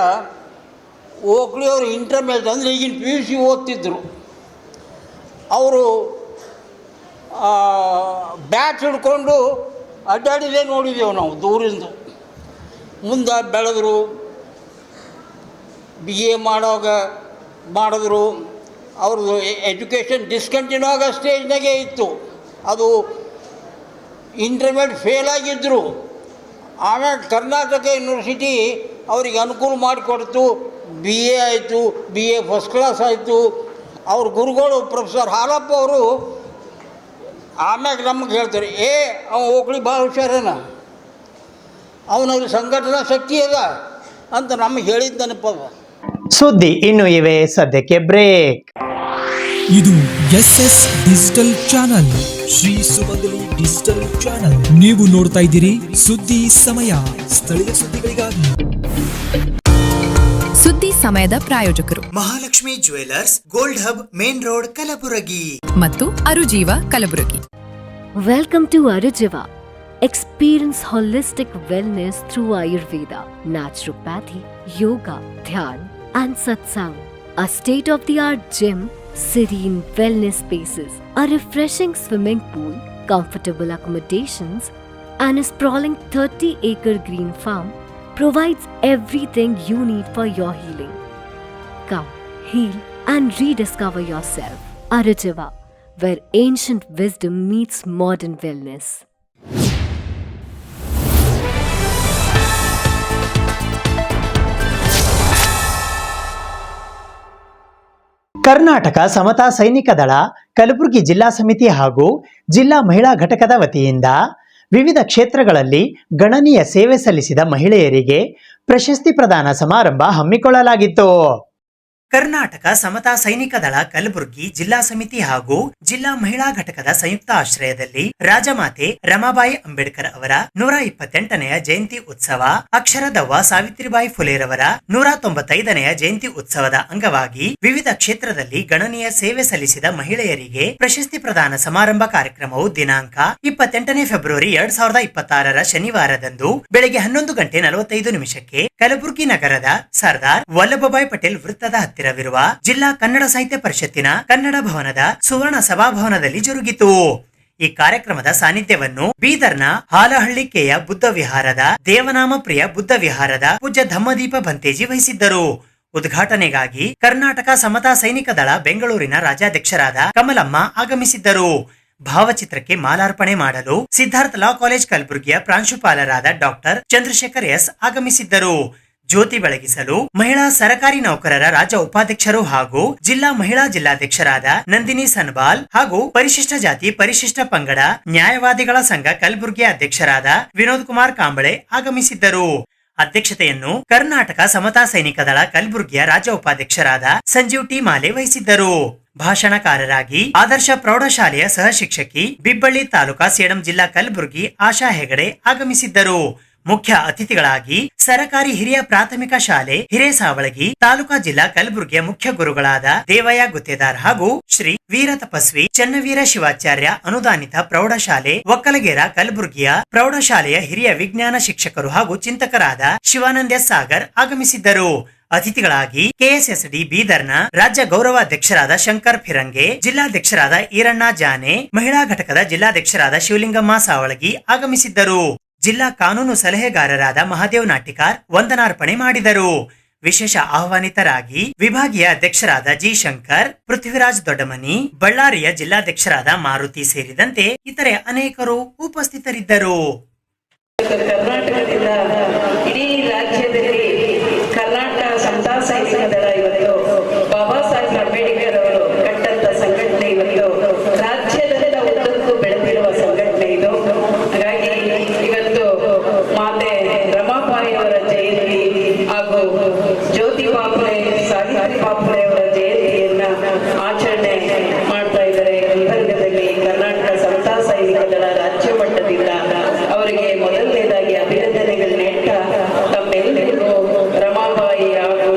ಓಕ್ಳಿಯವರು ಇಂಟರ್ಮೀಡಿಯೇಟ್ ಅಂದರೆ ಈಗಿನ PUC ಓದ್ತಿದ್ದರು. ಅವರು ಬ್ಯಾಟ್ ಹಿಡ್ಕೊಂಡು ಅಡ್ಡಾಡಿದೇ ನೋಡಿದೆವು ನಾವು ದೂರಿಂದ. ಮುಂದೆ ಬೆಳೆದರು, BA ಮಾಡಿದ್ರು. ಅವ್ರದ್ದು ಎಜುಕೇಷನ್ ಡಿಸ್ಕಂಟಿನ್ಯೂ ಆಗೋ ಸ್ಟೇಜ್ನಾಗೆ ಇತ್ತು. ಅದು ಇಂಟರ್ಮೀಡಿಯೇಟ್ ಫೇಲ್ ಆಗಿದ್ದರು. ಆಮೇಲೆ ಕರ್ನಾಟಕ ಯೂನಿವರ್ಸಿಟಿ ಅವ್ರಿಗೆ ಅನುಕೂಲ ಮಾಡಿಕೊಡ್ತು. BA ಆಯಿತು, BA ಫಸ್ಟ್ ಕ್ಲಾಸ್ ಆಯಿತು. ಅವ್ರ ಗುರುಗಳು ಪ್ರೊಫೆಸರ್ ಹಾಲಪ್ಪ ಅವರು ಆಮ್ಯಾಗ ನಮಗೆ ಹೇಳ್ತಾರೆ, ಅವ ಓಕ್ಳಿ ಭಾಳ ಹುಷಾರೇನ, ಅವನಲ್ಲಿ ಸಂಘಟನಾ ಶಕ್ತಿ ಅದ ಅಂತ ನಮಗೆ ಹೇಳಿದ್ದು ನೆನಪದ. ಸುದ್ದಿ ಇನ್ನು ಇವೆ, ಸದ್ಯಕ್ಕೆ ಬ್ರೇಕ್. ಇದು SS ಡಿಜಿಟಲ್ ಚಾನಲ್, ಶ್ರೀ ಸುಮಂಗಲಿ ಡಿಜಿಟಲ್ ಚಾನಲ್. ನೀವು ನೋಡ್ತಾ ಇದ್ದೀರಿ ಸುದ್ದಿ ಸಮಯ, ಸ್ಥಳೀಯ ಸುದ್ದಿಗಳಿಗಾಗಿ. ಸುದ್ದಿ ಸಮಯದ ಪ್ರಾಯೋಜಕರು Mahalakshmi jewellers, gold hub, main road, Kalaburagi ಮತ್ತು ಅರುಜೀವ Kalaburagi. Welcome to Arujiva. Experience holistic wellness through Ayurveda, naturopathy, yoga, dhyan, and satsang. A state-of-the-art gym, serene wellness spaces, a refreshing swimming pool, comfortable accommodations, and a sprawling 30-acre green farm provides everything you need for your healing. Come, heal, and rediscover yourself. Arujiva, where ancient wisdom meets modern wellness. Karnataka ಸಮತಾ ಸೈನಿಕ ದಳ ಕಲಬುರಗಿ ಜಿಲ್ಲಾ ಸಮಿತಿ ಹಾಗೂ ಜಿಲ್ಲಾ ಮಹಿಳಾ ಘಟಕದ ವತಿಯಿಂದ ವಿವಿಧ ಕ್ಷೇತ್ರಗಳಲ್ಲಿ ಗಣನೀಯ ಸೇವೆ ಸಲ್ಲಿಸಿದ ಮಹಿಳೆಯರಿಗೆ ಪ್ರಶಸ್ತಿ ಪ್ರದಾನ ಸಮಾರಂಭ ಹಮ್ಮಿಕೊಳ್ಳಲಾಗಿತ್ತು. ಕರ್ನಾಟಕ ಸಮತಾ ಸೈನಿಕ ದಳ ಕಲಬುರಗಿ ಜಿಲ್ಲಾ ಸಮಿತಿ ಹಾಗೂ ಜಿಲ್ಲಾ ಮಹಿಳಾ ಘಟಕದ ಸಂಯುಕ್ತ ಆಶ್ರಯದಲ್ಲಿ ರಾಜಮಾತೆ ರಮಾಬಾಯಿ ಅಂಬೇಡ್ಕರ್ ಅವರ 128ನೆಯ ಜಯಂತಿ ಉತ್ಸವ, ಅಕ್ಷರದವ್ವ ಸಾವಿತ್ರಿಬಾಯಿ ಫುಲೆರವರ 195ನೆಯ ಜಯಂತಿ ಉತ್ಸವದ ಅಂಗವಾಗಿ ವಿವಿಧ ಕ್ಷೇತ್ರದಲ್ಲಿ ಗಣನೀಯ ಸೇವೆ ಸಲ್ಲಿಸಿದ ಮಹಿಳೆಯರಿಗೆ ಪ್ರಶಸ್ತಿ ಪ್ರದಾನ ಸಮಾರಂಭ ಕಾರ್ಯಕ್ರಮವು ದಿನಾಂಕ 28ನೇ ಫೆಬ್ರವರಿ 2026 ಶನಿವಾರದಂದು ಬೆಳಗ್ಗೆ 11:45 ಕಲಬುರಗಿ ನಗರದ ಸರ್ದಾರ್ ವಲ್ಲಭಭಾಯಿ ಪಟೇಲ್ ವೃತ್ತದ ಹತ್ತಿರವಿರುವ ಜಿಲ್ಲಾ ಕನ್ನಡ ಸಾಹಿತ್ಯ ಪರಿಷತ್ತಿನ ಕನ್ನಡ ಭವನದ ಸುವರ್ಣ ಸಭಾಭವನದಲ್ಲಿ ಜರುಗಿತು. ಈ ಕಾರ್ಯಕ್ರಮದ ಸಾನ್ನಿಧ್ಯವನ್ನು ಬೀದರ್ನ ಹಾಲಹಳ್ಳಿ ಕೆಯ ಬುದ್ಧ ವಿಹಾರದ ದೇವನಾಮ ಪ್ರಿಯ ಬುದ್ಧ ವಿಹಾರದ ಪೂಜ್ಯ ಧಮ್ಮದೀಪ ಬಂತೇಜಿ ವಹಿಸಿದ್ದರು. ಉದ್ಘಾಟನೆಗಾಗಿ ಕರ್ನಾಟಕ ಸಮತಾ ಸೈನಿಕ ದಳ ಬೆಂಗಳೂರಿನ ರಾಜ್ಯಾಧ್ಯಕ್ಷರಾದ ಕಮಲಮ್ಮ ಆಗಮಿಸಿದ್ದರು. ಭಾವಚಿತ್ರಕ್ಕೆ ಮಾಲಾರ್ಪಣೆ ಮಾಡಲು ಸಿದ್ಧಾರ್ಥ ಲಾ ಕಾಲೇಜ್ ಕಲಬುರಗಿಯ ಪ್ರಾಂಶುಪಾಲರಾದ ಡಾಕ್ಟರ್ ಚಂದ್ರಶೇಖರ್ ಎಸ್ ಆಗಮಿಸಿದ್ದರು. ಜ್ಯೋತಿ ಬೆಳಗಿಸಲು ಮಹಿಳಾ ಸರಕಾರಿ ನೌಕರರ ರಾಜ್ಯ ಉಪಾಧ್ಯಕ್ಷರು ಹಾಗೂ ಜಿಲ್ಲಾ ಮಹಿಳಾ ಜಿಲ್ಲಾಧ್ಯಕ್ಷರಾದ ನಂದಿನಿ ಸನ್ಬಾಲ್ ಹಾಗೂ ಪರಿಶಿಷ್ಟ ಜಾತಿ ಪರಿಶಿಷ್ಟ ಪಂಗಡ ನ್ಯಾಯವಾದಿಗಳ ಸಂಘ ಕಲಬುರಗಿ ಅಧ್ಯಕ್ಷರಾದ ವಿನೋದ್ ಕುಮಾರ್ ಕಾಂಬಳೆ ಆಗಮಿಸಿದ್ದರು. ಅಧ್ಯಕ್ಷತೆಯನ್ನು ಕರ್ನಾಟಕ ಸಮತಾ ಸೈನಿಕ ದಳ ಕಲಬುರಗಿಯ ರಾಜ್ಯ ಉಪಾಧ್ಯಕ್ಷರಾದ ಸಂಜೀವ್ ಟಿ ಮಾಲೆ ವಹಿಸಿದ್ದರು. ಭಾಷಣಕಾರರಾಗಿ ಆದರ್ಶ ಪ್ರೌಢಶಾಲೆಯ ಸಹ ಶಿಕ್ಷಕಿ ಬಿಬ್ಬಳ್ಳಿ ತಾಲೂಕಾ ಸೇಡಂ ಜಿಲ್ಲಾ ಕಲಬುರಗಿ ಆಶಾ ಹೆಗಡೆ ಆಗಮಿಸಿದ್ದರು. ಮುಖ್ಯ ಅತಿಥಿಗಳಾಗಿ ಸರಕಾರಿ ಹಿರಿಯ ಪ್ರಾಥಮಿಕ ಶಾಲೆ ಹಿರೇಸಾವಳಗಿ ತಾಲೂಕಾ ಜಿಲ್ಲಾ ಕಲಬುರಗಿಯ ಮುಖ್ಯ ಗುರುಗಳಾದ ದೇವಯ್ಯ ಗುತ್ತೇದಾರ್ ಹಾಗೂ ಶ್ರೀ ವೀರ ತಪಸ್ವಿ ಚನ್ನವೀರ ಶಿವಾಚಾರ್ಯ ಅನುದಾನಿತ ಪ್ರೌಢಶಾಲೆ ಒಕ್ಕಲಗೇರ ಕಲಬುರಗಿಯ ಪ್ರೌಢಶಾಲೆಯ ಹಿರಿಯ ವಿಜ್ಞಾನ ಶಿಕ್ಷಕರು ಹಾಗೂ ಚಿಂತಕರಾದ ಶಿವಾನಂದ ಸಾಗರ್ ಆಗಮಿಸಿದ್ದರು. ಅತಿಥಿಗಳಾಗಿ ಕೆಎಸ್ಎಸ್ಡಿ ಬೀದರ್ನ ರಾಜ್ಯ ಗೌರವಾಧ್ಯಕ್ಷರಾದ ಶಂಕರ್ ಫಿರಂಗೆ, ಜಿಲ್ಲಾಧ್ಯಕ್ಷರಾದ ಈರಣ್ಣ ಜಾನೆ, ಮಹಿಳಾ ಘಟಕದ ಜಿಲ್ಲಾಧ್ಯಕ್ಷರಾದ ಶಿವಲಿಂಗಮ್ಮ ಸಾವಳಗಿ ಆಗಮಿಸಿದ್ದರು. ಜಿಲ್ಲಾ ಕಾನೂನು ಸಲಹೆಗಾರರಾದ ಮಹಾದೇವ್ ನಾಟಿಕಾರ್ ವಂದನಾರ್ಪಣೆ ಮಾಡಿದರು. ವಿಶೇಷ ಆಹ್ವಾನಿತರಾಗಿ ವಿಭಾಗೀಯ ಅಧ್ಯಕ್ಷರಾದ ಜಿ ಶಂಕರ್, ಪೃಥ್ವಿರಾಜ್ ದೊಡ್ಡಮನಿ, ಬಳ್ಳಾರಿಯ ಜಿಲ್ಲಾಧ್ಯಕ್ಷರಾದ ಮಾರುತಿ ಸೇರಿದಂತೆ ಇತರೆ ಅನೇಕರು ಉಪಸ್ಥಿತರಿದ್ದರು. ಕರ್ನಾಟಕದಿಂದ ಇಡೀ ರಾಜ್ಯದಲ್ಲಿ ಕರ್ನಾಟಕ ಸಮತಾ ಸೈನಿಕ ದಳ ಇವತ್ತು ಬಾಬಾ ಸಾಹೇಬ್ ಅಂಬೇಡ್ಕರ್ ಅವರು ಕಟ್ಟಂತ ಸಂಘಟನೆ ಇವತ್ತು ರಾಜ್ಯದೆಲ್ಲ ಉದ್ದಕ್ಕೂ ಬೆಳೆದಿರುವ ಸಂಘಟನೆ ಇದು. ಹಾಗಾಗಿ ಇವತ್ತು ಮಾತೆ ರಮಾಬಾಯಿ ಅವರ ಜಯಂತಿ ಹಾಗೂ ಜ್ಯೋತಿ ಬಾಪುಲೆ ಸಾವಿತ್ರಿ ಬಾಪುಲೆ ಅವರ ಜಯಂತಿಯನ್ನ ಆಚರಣೆ ಮಾಡ್ತಾ ಇದ್ದಾರೆ. ಗುಲ್ಬರ್ಗದಲ್ಲಿ ಕರ್ನಾಟಕ ಸಮತಾ ಸೈನಿಕ ದಳ ರಾಜ್ಯ ಮಟ್ಟದಿಂದ ಅವರಿಗೆ ಮೊದಲನೇದಾಗಿ ಅಭಿನಂದನೆಗಳು ನೀಡ್ತಾ ತಮ್ಮೆಲ್ಲರಿಗೂ ರಮಾಬಾಯಿ ಹಾಗೂ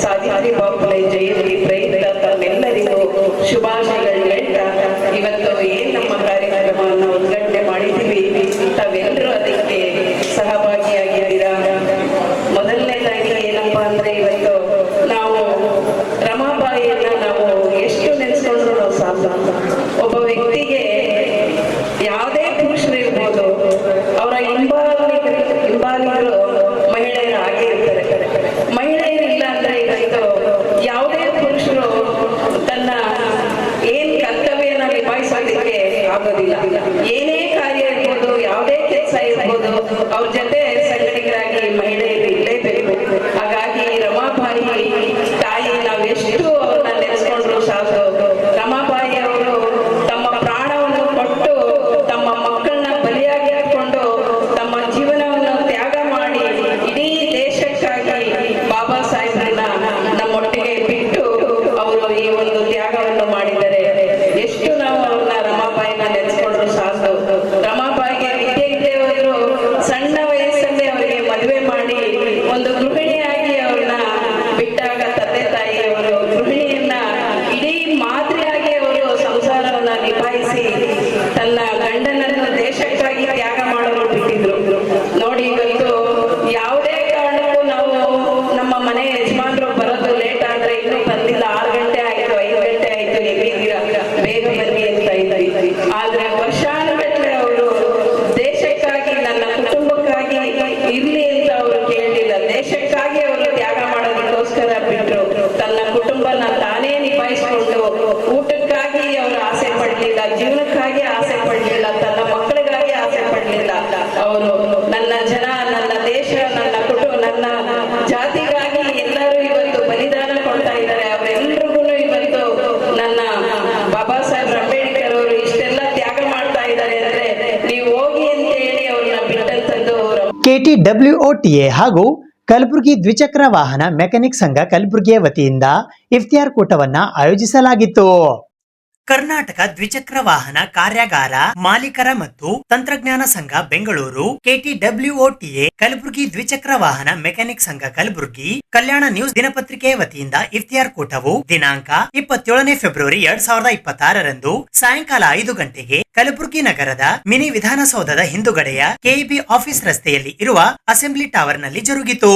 ಸಾವಿತ್ರಿ ಬಾಪುಲೆ ಜಯಂತಿ ಪ್ರಯುಕ್ತ ತಮ್ಮೆಲ್ಲರಿಗೂ ಶುಭಾಶಯಗಳು ನೀಡ್ತಾ ಇವತ್ತು ಏನ್ ನಮ್ಮ ಕಾರ್ಯಕ್ರಮವನ್ನು ಉದ್ಘಾಟನೆ ಮಾಡಿದ್ದೀವಿ, ತಾವೆಲ್ಲರೂ ಅದಕ್ಕೆ ಸಹಭಾಗಿಯಾಗಿದ್ದೀರಾ. ಮೊದಲನೇದಾಗಿ ಏನಪ್ಪಾ ಅಂದ್ರೆ ಇವತ್ತು ನಾವು ರಮಾಬಾಯಿಯನ್ನ ನಾವು ಎಷ್ಟು ನೆನೆಸ್ಕೊಂಡ್ರು ನಾವು ಸಾಕು. ಒಬ್ಬ ವ್ಯಕ್ತಿಗೆ ಯಾವುದೇ ಪುರುಷರು ಇರ್ಬೋದು, ಅವರ ಹಿಂಬಾಲಿಗರು ಮಹಿಳೆಯರು ಆಗಿರ್ತಾರೆ. ಮಹಿಳೆಯರು ಇಲ್ಲ ಅಂದ್ರೆ ಇವತ್ತು ಯಾವುದೇ ಪುರುಷರು ತನ್ನ ಏನ್ ಕರ್ತವ್ಯನ ನಿಭಾಯಿಸೋದಕ್ಕೆ ಆಗೋದಿಲ್ಲ. ಏನೇ ಕಾರ್ಯ ಇರ್ಬೋದು, ಯಾವುದೇ ಕೆಲಸ ಇರ್ಬೋದು, ಅವ್ರ ಜೊತೆ ಸಂಘಟಕರಾಗಿ ಮಹಿಳೆಯರು ಇರಲೇಬೇಕು. ಹಾಗಾಗಿ ರಮಾಬಾಯಿ ತಾಯಿ ನಾವೆಷ್ಟು ಅವ್ರನ್ನ ನೆನೆಸ್ಕೊಂಡ್ರು ಸಾಕು. ರಮಾಬಾಯಿ ಅವರು ತಮ್ಮ ಪ್ರಾಣವನ್ನು ಕೊಟ್ಟು ತಮ್ಮ ಮಕ್ಕಳನ್ನ ಬಲಿಯಾಗಿ ಇಟ್ಕೊಂಡು ತಮ್ಮ ಜೀವನವನ್ನು ತ್ಯಾಗ ಮಾಡಿ ಇಡೀ ದೇಶಕ್ಕಾಗಿ ಬಾಬಾ ಸಾಹೇಬ್ರನ್ನ ನಮ್ಮೊಟ್ಟಿಗೆ ಬಿಟ್ಟು ಅವರು ಈ ಒಂದು ತ್ಯಾಗವನ್ನು ಮಾಡಿದ್ದಾರೆ. ಎಷ್ಟು ನಾವು ಅವ್ರನ್ನ ರಮಾಬಾಯಿನ ನೆನೆಸ್ಕೊಂಡ್ರು ಸಾಕು. ರಮಾಬಾಯಿಗೆ ವಿದ್ಯೆ ಇದ್ದೇ ಹೋದ್ರು ಸಣ್ಣ ವಯಸ್ಸಲ್ಲಿ ಅವರಿಗೆ ಮದುವೆ ಮಾಡಿ ಒಂದು ಗೃಹಿಣಿಯಾಗಿ ಅವ್ರನ್ನ ಬಿಟ್ಟಾಗ ತಂದೆ ತಾಯಿ ಅವರು ಗೃಹಿಣಿಯನ್ನ ಇಡೀ ಮಾದರಿಯಾಗಿ ಅವರು ಸಂಸಾರವನ್ನ ನಿಭಾಯಿಸಿ ತನ್ನ ಗಂಡನನ್ನು ದೇಶಕ್ಕಾಗಿ ತ್ಯಾಗ ಮಾಡಲು ಬಿಟ್ಟಿದ್ರು. ನೋಡಿ ಇವತ್ತು ಯಾವುದೇ ಕಾರಣಕ್ಕೂ ನಾವು ನಮ್ಮ ಮನೆ ಯಜಮಾನರು ಬರೋದು ಲೇಟ್ ಆದ್ರೆ ಇನ್ನೂ ಬಂದಿಲ್ಲ, 6 ಗಂಟೆ ಆಯ್ತು, 5 ಗಂಟೆ ಆಯ್ತು, ಎಲ್ಲಿದ್ದೀರಾ ಬೇಗ ಬನ್ನಿ ಅಂತ ಇದ್ವಿ. ಆದ್ರೆ ವರ್ಷಾನುಗಟ್ಟಲೆ ಅವರು ದೇಶಕ್ಕಾಗಿ ನನ್ನ ಕುಟುಂಬಕ್ಕಾಗಿ ಇರ್ಲಿ ಅಂತ ಅವರು ಕೇಳಲಿಲ್ಲ. ದೇಶಕ್ಕಾಗಿ ಅವರು ತ್ಯಾಗ ಮಾಡೋದಕ್ಕೋಸ್ಕರ ಬಿಟ್ರು. ತನ್ನ ಕುಟುಂಬನ ತಾನೇ ನಿಭಾಯಿಸಿಕೊಂಡು ಊಟಕ್ಕಾಗಿ ಅವರು ಆಸೆ ಪಡ್ಲಿಲ್ಲ, ಜೀವನಕ್ಕಾಗಿ ಆಸೆ ಪಡ್ಲಿಲ್ಲ, ತನ್ನ ಮಕ್ಕಳಿಗಾಗಿ ಆಸೆ ಪಡ್ಲಿಲ್ಲ. ಅವರು ನನ್ನ ಜನ, ನನ್ನ ದೇಶ, ನನ್ನ ಕುಟುಂಬ, ನನ್ನ ಜಾತಿಗಾಗಿ ಎಲ್ಲರೂ ಇವತ್ತು ಬಲಿದಾನ ಕೊಡ್ತಾ ಇದ್ದಾರೆ. ಅವರೆಲ್ಲರಿಗೂ ಇವತ್ತು ನನ್ನ ಬಾಬಾ ಸಾಹೇಬ್ ಅಂಬೇಡ್ಕರ್ ಅವರು ಇಷ್ಟೆಲ್ಲ ತ್ಯಾಗ ಮಾಡ್ತಾ ಇದ್ದಾರೆ ಅಂದ್ರೆ ನೀವು ಹೋಗಿ ಅಂತ KTWOTA ಹಾಗೂ ಕಲಬುರಗಿ ದ್ವಿಚಕ್ರ ವಾಹನ ಮೆಕ್ಯಾನಿಕ್ ಸಂಘ ಕಲಬುರಗಿಯ ವತಿಯಿಂದ ಇಫ್ತಿಯಾರ್ ಕೂಟವನ್ನ ಆಯೋಜಿಸಲಾಗಿತ್ತು. ಕರ್ನಾಟಕ ದ್ವಿಚಕ್ರ ವಾಹನ ಕಾರ್ಯಾಗಾರ ಮಾಲೀಕರ ಮತ್ತು ತಂತ್ರಜ್ಞಾನ ಸಂಘ ಬೆಂಗಳೂರು, KTWOTA ಕಲಬುರಗಿ ದ್ವಿಚಕ್ರ ವಾಹನ ಮೆಕ್ಯಾನಿಕ್ ಸಂಘ ಕಲಬುರಗಿ, ಕಲ್ಯಾಣ ನ್ಯೂಸ್ ದಿನಪತ್ರಿಕೆಯ ವತಿಯಿಂದ ಇಫ್ತಿಯಾರ್ ಕೂಟವು ದಿನಾಂಕ 27 ಫೆಬ್ರವರಿ 2026ರಂದು ಸಾಯಂಕಾಲ 5 ಗಂಟೆಗೆ ಕಲಬುರಗಿ ನಗರದ ಮಿನಿ ವಿಧಾನಸೌಧದ ಹಿಂದುಗಡೆಯ KEB ಆಫೀಸ್ ರಸ್ತೆಯಲ್ಲಿ ಇರುವ ಅಸೆಂಬ್ಲಿ ಟವರ್ ನಲ್ಲಿ ಜರುಗಿತು.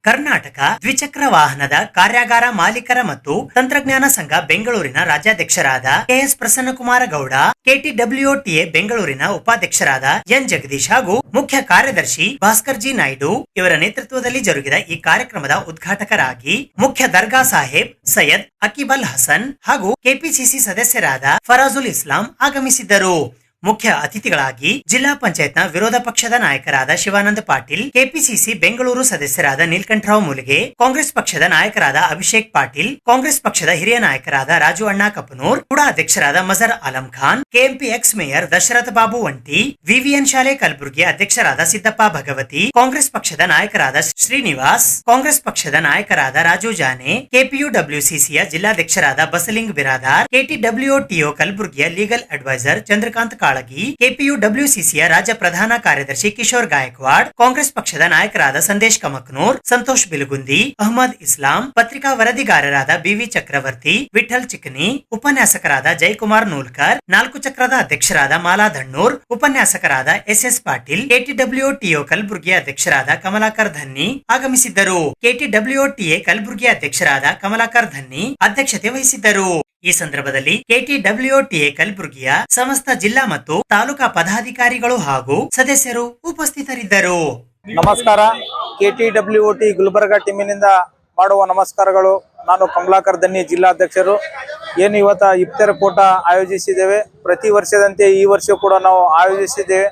ಕರ್ನಾಟಕ ದ್ವಿಚಕ್ರ ವಾಹನದ ಕಾರ್ಯಾಗಾರ ಮಾಲೀಕರ ಮತ್ತು ತಂತ್ರಜ್ಞಾನ ಸಂಘ ಬೆಂಗಳೂರಿನ ರಾಜ್ಯಾಧ್ಯಕ್ಷರಾದ KS ಪ್ರಸನ್ನಕುಮಾರ ಗೌಡ, KTWOTA ಬೆಂಗಳೂರಿನ ಉಪಾಧ್ಯಕ್ಷರಾದ ಎನ್ ಜಗದೀಶ್ ಹಾಗೂ ಮುಖ್ಯ ಕಾರ್ಯದರ್ಶಿ ಭಾಸ್ಕರ್ ಜಿ ನಾಯ್ಡು ಇವರ ನೇತೃತ್ವದಲ್ಲಿ ಜರುಗಿದ ಈ ಕಾರ್ಯಕ್ರಮದ ಉದ್ಘಾಟಕರಾಗಿ ಮುಖ್ಯ ದರ್ಗಾ ಸಾಹೇಬ್ ಸೈಯದ್ ಅಕಿಬಲ್ ಹಸನ್ ಹಾಗೂ ಕೆಪಿಸಿಸಿ ಸದಸ್ಯರಾದ ಫರಾಜುಲ್ ಇಸ್ಲಾಂ ಆಗಮಿಸಿದ್ದರು. ಮುಖ್ಯ ಅತಿಥಿಗಳಾಗಿ ಜಿಲ್ಲಾ ಪಂಚಾಯತ್ನ ವಿರೋಧ ಪಕ್ಷದ ನಾಯಕರಾದ ಶಿವಾನಂದ ಪಾಟೀಲ್, ಕೆಪಿಸಿಸಿ ಬೆಂಗಳೂರು ಸದಸ್ಯರಾದ ನೀಲಕಂಠರಾವ್ ಮುಲಗೆ, ಕಾಂಗ್ರೆಸ್ ಪಕ್ಷದ ನಾಯಕರಾದ ಅಭಿಷೇಕ್ ಪಾಟೀಲ್, ಕಾಂಗ್ರೆಸ್ ಪಕ್ಷದ ಹಿರಿಯ ನಾಯಕರಾದ ರಾಜು ಅಣ್ಣಾ ಕಪನೂರ್, ಕೂಡ ಅಧ್ಯಕ್ಷರಾದ ಮಜರ್ ಆಲಂ ಖಾನ್, ಕೆಎಂಪಿ ಎಕ್ಸ್ ಮೇಯರ್ ದಶರಥ ಬಾಬು ಒಂಟಿ, ವಿವಿಎನ್ ಶಾಲೆ ಕಲಬುರಗಿ ಅಧ್ಯಕ್ಷರಾದ ಸಿದ್ದಪ್ಪ ಭಗವತಿ, ಕಾಂಗ್ರೆಸ್ ಪಕ್ಷದ ನಾಯಕರಾದ ಶ್ರೀನಿವಾಸ್, ಕಾಂಗ್ರೆಸ್ ಪಕ್ಷದ ನಾಯಕರಾದ ರಾಜು ಜಾನೆ, ಕೆಪಿಯುಡಬ್ಲ್ಯೂಸಿಸಿಯ ಜಿಲ್ಲಾಧ್ಯಕ್ಷರಾದ ಬಸಲಿಂಗ್ ಬಿರಾದಾರ್, KTWOTA ಕಲಬುರಗಿಯ ಲೀಗಲ್ ಅಡ್ವೈಸರ್ ಚಂದ್ರಕಾಂತ್ ಕಾಳಗಿ, ಕೆಪಿಯುಡಬ್ಲ್ಯೂಸಿಸಿಯ ರಾಜ್ಯ ಪ್ರಧಾನ ಕಾರ್ಯದರ್ಶಿ ಕಿಶೋರ್ ಗಾಯಕ್ವಾಡ್, ಕಾಂಗ್ರೆಸ್ ಪಕ್ಷದ ನಾಯಕರಾದ ಸಂದೇಶ್ ಕಮಕ್ನೂರ್, ಸಂತೋಷ್ ಬಿಲಗುಂದಿ, ಅಹಮದ್ ಇಸ್ಲಾಂ, ಪತ್ರಿಕಾ ವರದಿಗಾರರಾದ ಬಿವಿ ಚಕ್ರವರ್ತಿ, ವಿಠಲ್ ಚಿಕನಿ, ಉಪನ್ಯಾಸಕರಾದ ಜಯಕುಮಾರ್ ನೂಲ್ಕರ್, 4 ಚಕ್ರದ ಅಧ್ಯಕ್ಷರಾದ ಮಾಲಾ ಧಣ್ಣೂರ್, ಉಪನ್ಯಾಸಕರಾದ SS ಪಾಟೀಲ್, KTWOTA ಕಲಬುರಗಿಯ ಅಧ್ಯಕ್ಷರಾದ ಕಮಲಾಕರ್ ಧನ್ನಿ ಆಗಮಿಸಿದ್ದರು. KTWOTA ಕಲಬುರಗಿಯ ಅಧ್ಯಕ್ಷರಾದ ಕಮಲಾಕರ್ ಧನ್ನಿ ಅಧ್ಯಕ್ಷತೆ ವಹಿಸಿದ್ದರು. ಈ ಸಂದರ್ಭದಲ್ಲಿ KTWOTA ಕಲಬುರಗಿಯ ಸಮಸ್ತ ಜಿಲ್ಲಾ ಮತ್ತು ತಾಲೂಕಾ ಪದಾಧಿಕಾರಿಗಳು ಹಾಗೂ ಸದಸ್ಯರು ಉಪಸ್ಥಿತರಿದ್ದರು. ನಮಸ್ಕಾರ. KTWOTA ಗುಲ್ಬರ್ಗಾ ಟೀಮಿನಿಂದ ಮಾಡುವ ನಮಸ್ಕಾರಗಳು. ನಾನು ಕಮಲಾಕರ್ ಧನ್ನಿ, ಜಿಲ್ಲಾಧ್ಯಕ್ಷರು. ಏನು ಇವತ್ತು ಇಫ್ತಾರ್ ಕೂಟ ಆಯೋಜಿಸಿದ್ದೇವೆ. ಪ್ರತಿ ವರ್ಷದಂತೆ ಈ ವರ್ಷ ಕೂಡ ನಾವು ಆಯೋಜಿಸಿದ್ದೇವೆ.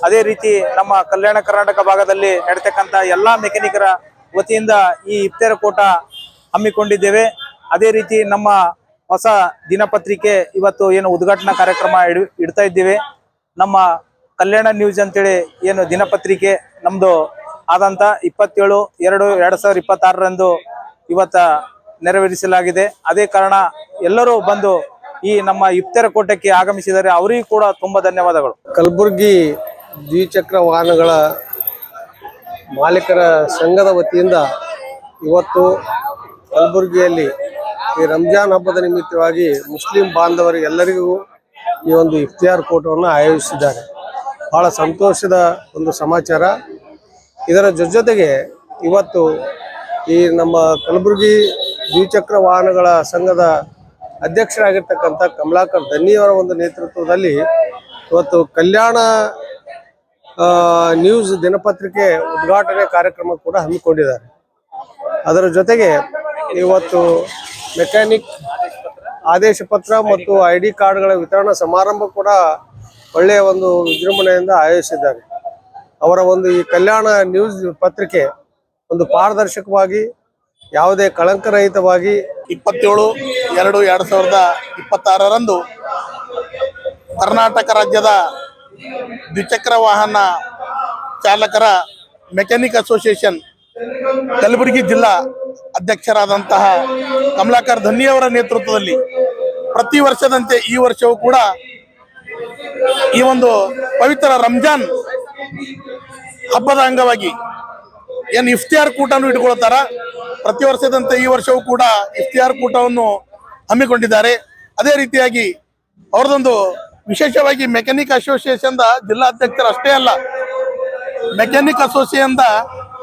ಅದೇ ರೀತಿ ನಮ್ಮ ಕಲ್ಯಾಣ ಕರ್ನಾಟಕ ಭಾಗದಲ್ಲಿ ನಡೀತಕ್ಕಂಥ ಎಲ್ಲ ಮೆಕ್ಯಾನಿಕರ ವತಿಯಿಂದ ಈ ಇಫ್ತಾರ್ ಕೂಟ ಹಮ್ಮಿಕೊಂಡಿದ್ದೇವೆ. ಅದೇ ರೀತಿ ನಮ್ಮ ಹೊಸ ದಿನಪತ್ರಿಕೆ ಇವತ್ತು ಏನು ಉದ್ಘಾಟನಾ ಕಾರ್ಯಕ್ರಮ ಇಡ್ತಾ ಇದ್ದೀವಿ. ನಮ್ಮ ಕಲ್ಯಾಣ ನ್ಯೂಸ್ ಅಂತೇಳಿ ಏನು ದಿನಪತ್ರಿಕೆ ನಮ್ದು ಆದಂತ 27/2/2026ರಂದು ಇವತ್ತ ನೆರವೇರಿಸಲಾಗಿದೆ. ಅದೇ ಕಾರಣ ಎಲ್ಲರೂ ಬಂದು ಈ ನಮ್ಮ ಇಫ್ತಾರ್ ಕೂಟಕ್ಕೆ ಆಗಮಿಸಿದ್ದಾರೆ. ಅವರಿಗೂ ಕೂಡ ತುಂಬಾ ಧನ್ಯವಾದಗಳು. ಕಲಬುರಗಿ ದ್ವಿಚಕ್ರ ವಾಹನಗಳ ಮಾಲೀಕರ ಸಂಘದ ವತಿಯಿಂದ ಇವತ್ತು ಕಲಬುರಗಿಯಲ್ಲಿ ಈ ರಂಜಾನ್ ಹಬ್ಬದ ನಿಮಿತ್ತವಾಗಿ ಮುಸ್ಲಿಂ ಬಾಂಧವರಿಗೆಲ್ಲರಿಗೂ ಈ ಒಂದು ಇಫ್ತಿಯಾರ್ ಕೂಟವನ್ನು ಆಯೋಜಿಸಿದ್ದಾರೆ. ಬಹಳ ಸಂತೋಷದ ಒಂದು ಸಮಾಚಾರ. ಇದರ ಜೊತೆಗೆ ಇವತ್ತು ಈ ನಮ್ಮ ಕಲಬುರಗಿ ದ್ವಿಚಕ್ರ ವಾಹನಗಳ ಸಂಘದ ಅಧ್ಯಕ್ಷರಾಗಿರ್ತಕ್ಕಂಥ ಕಮಲಾಕರ್ ಧನ್ನಿಯವರ ಒಂದು ನೇತೃತ್ವದಲ್ಲಿ ಇವತ್ತು ಕಲ್ಯಾಣ ನ್ಯೂಸ್ ದಿನಪತ್ರಿಕೆ ಉದ್ಘಾಟನೆ ಕಾರ್ಯಕ್ರಮ ಕೂಡ ಹಮ್ಮಿಕೊಂಡಿದ್ದಾರೆ. ಅದರ ಜೊತೆಗೆ ಇವತ್ತು ಮೆಕ್ಯಾನಿಕ್ ಆದೇಶ ಪತ್ರ ಮತ್ತು ID ಕಾರ್ಡ್ಗಳ ವಿತರಣಾ ಸಮಾರಂಭ ಕೂಡ ಒಳ್ಳೆಯ ಒಂದು ವಿಜೃಂಭಣೆಯಿಂದ ಆಯೋಜಿಸಿದ್ದಾರೆ. ಅವರ ಒಂದು ಈ ಕಲ್ಯಾಣ ನ್ಯೂಸ್ ಪತ್ರಿಕೆ ಒಂದು ಪಾರದರ್ಶಕವಾಗಿ ಯಾವುದೇ ಕಳಂಕರಹಿತವಾಗಿ 27/2/2026ರಂದು ಕರ್ನಾಟಕ ರಾಜ್ಯದ ದ್ವಿಚಕ್ರ ವಾಹನ ಚಾಲಕರ ಮೆಕ್ಯಾನಿಕ್ ಅಸೋಸಿಯೇಷನ್ ಕಲಬುರಗಿ ಜಿಲ್ಲಾ ಅಧ್ಯಕ್ಷರಾದಂತಹ ಕಮಲಾಕರ್ ಧನ್ನಿಯವರ ನೇತೃತ್ವದಲ್ಲಿ ಪ್ರತಿ ವರ್ಷದಂತೆ ಈ ವರ್ಷವೂ ಕೂಡ ಈ ಒಂದು ಪವಿತ್ರ ರಂಜಾನ್ ಹಬ್ಬದ ಅಂಗವಾಗಿ ಏನು ಇಫ್ತಿಯಾರ್ ಕೂಟವನ್ನು ಇಟ್ಕೊಳ್ತಾರ, ಪ್ರತಿ ವರ್ಷದಂತೆ ಈ ವರ್ಷವೂ ಕೂಡ ಇಫ್ತಿಯಾರ್ ಕೂಟವನ್ನು ಹಮ್ಮಿಕೊಂಡಿದ್ದಾರೆ. ಅದೇ ರೀತಿಯಾಗಿ ಅವರದೊಂದು ವಿಶೇಷವಾಗಿ ಮೆಕ್ಯಾನಿಕ್ ಅಸೋಸಿಯೇಷನ್ ಜಿಲ್ಲಾ ಅಧ್ಯಕ್ಷರು ಅಷ್ಟೇ ಅಲ್ಲ, ಮೆಕ್ಯಾನಿಕ್ ಅಸೋಸಿಯೇಷನ್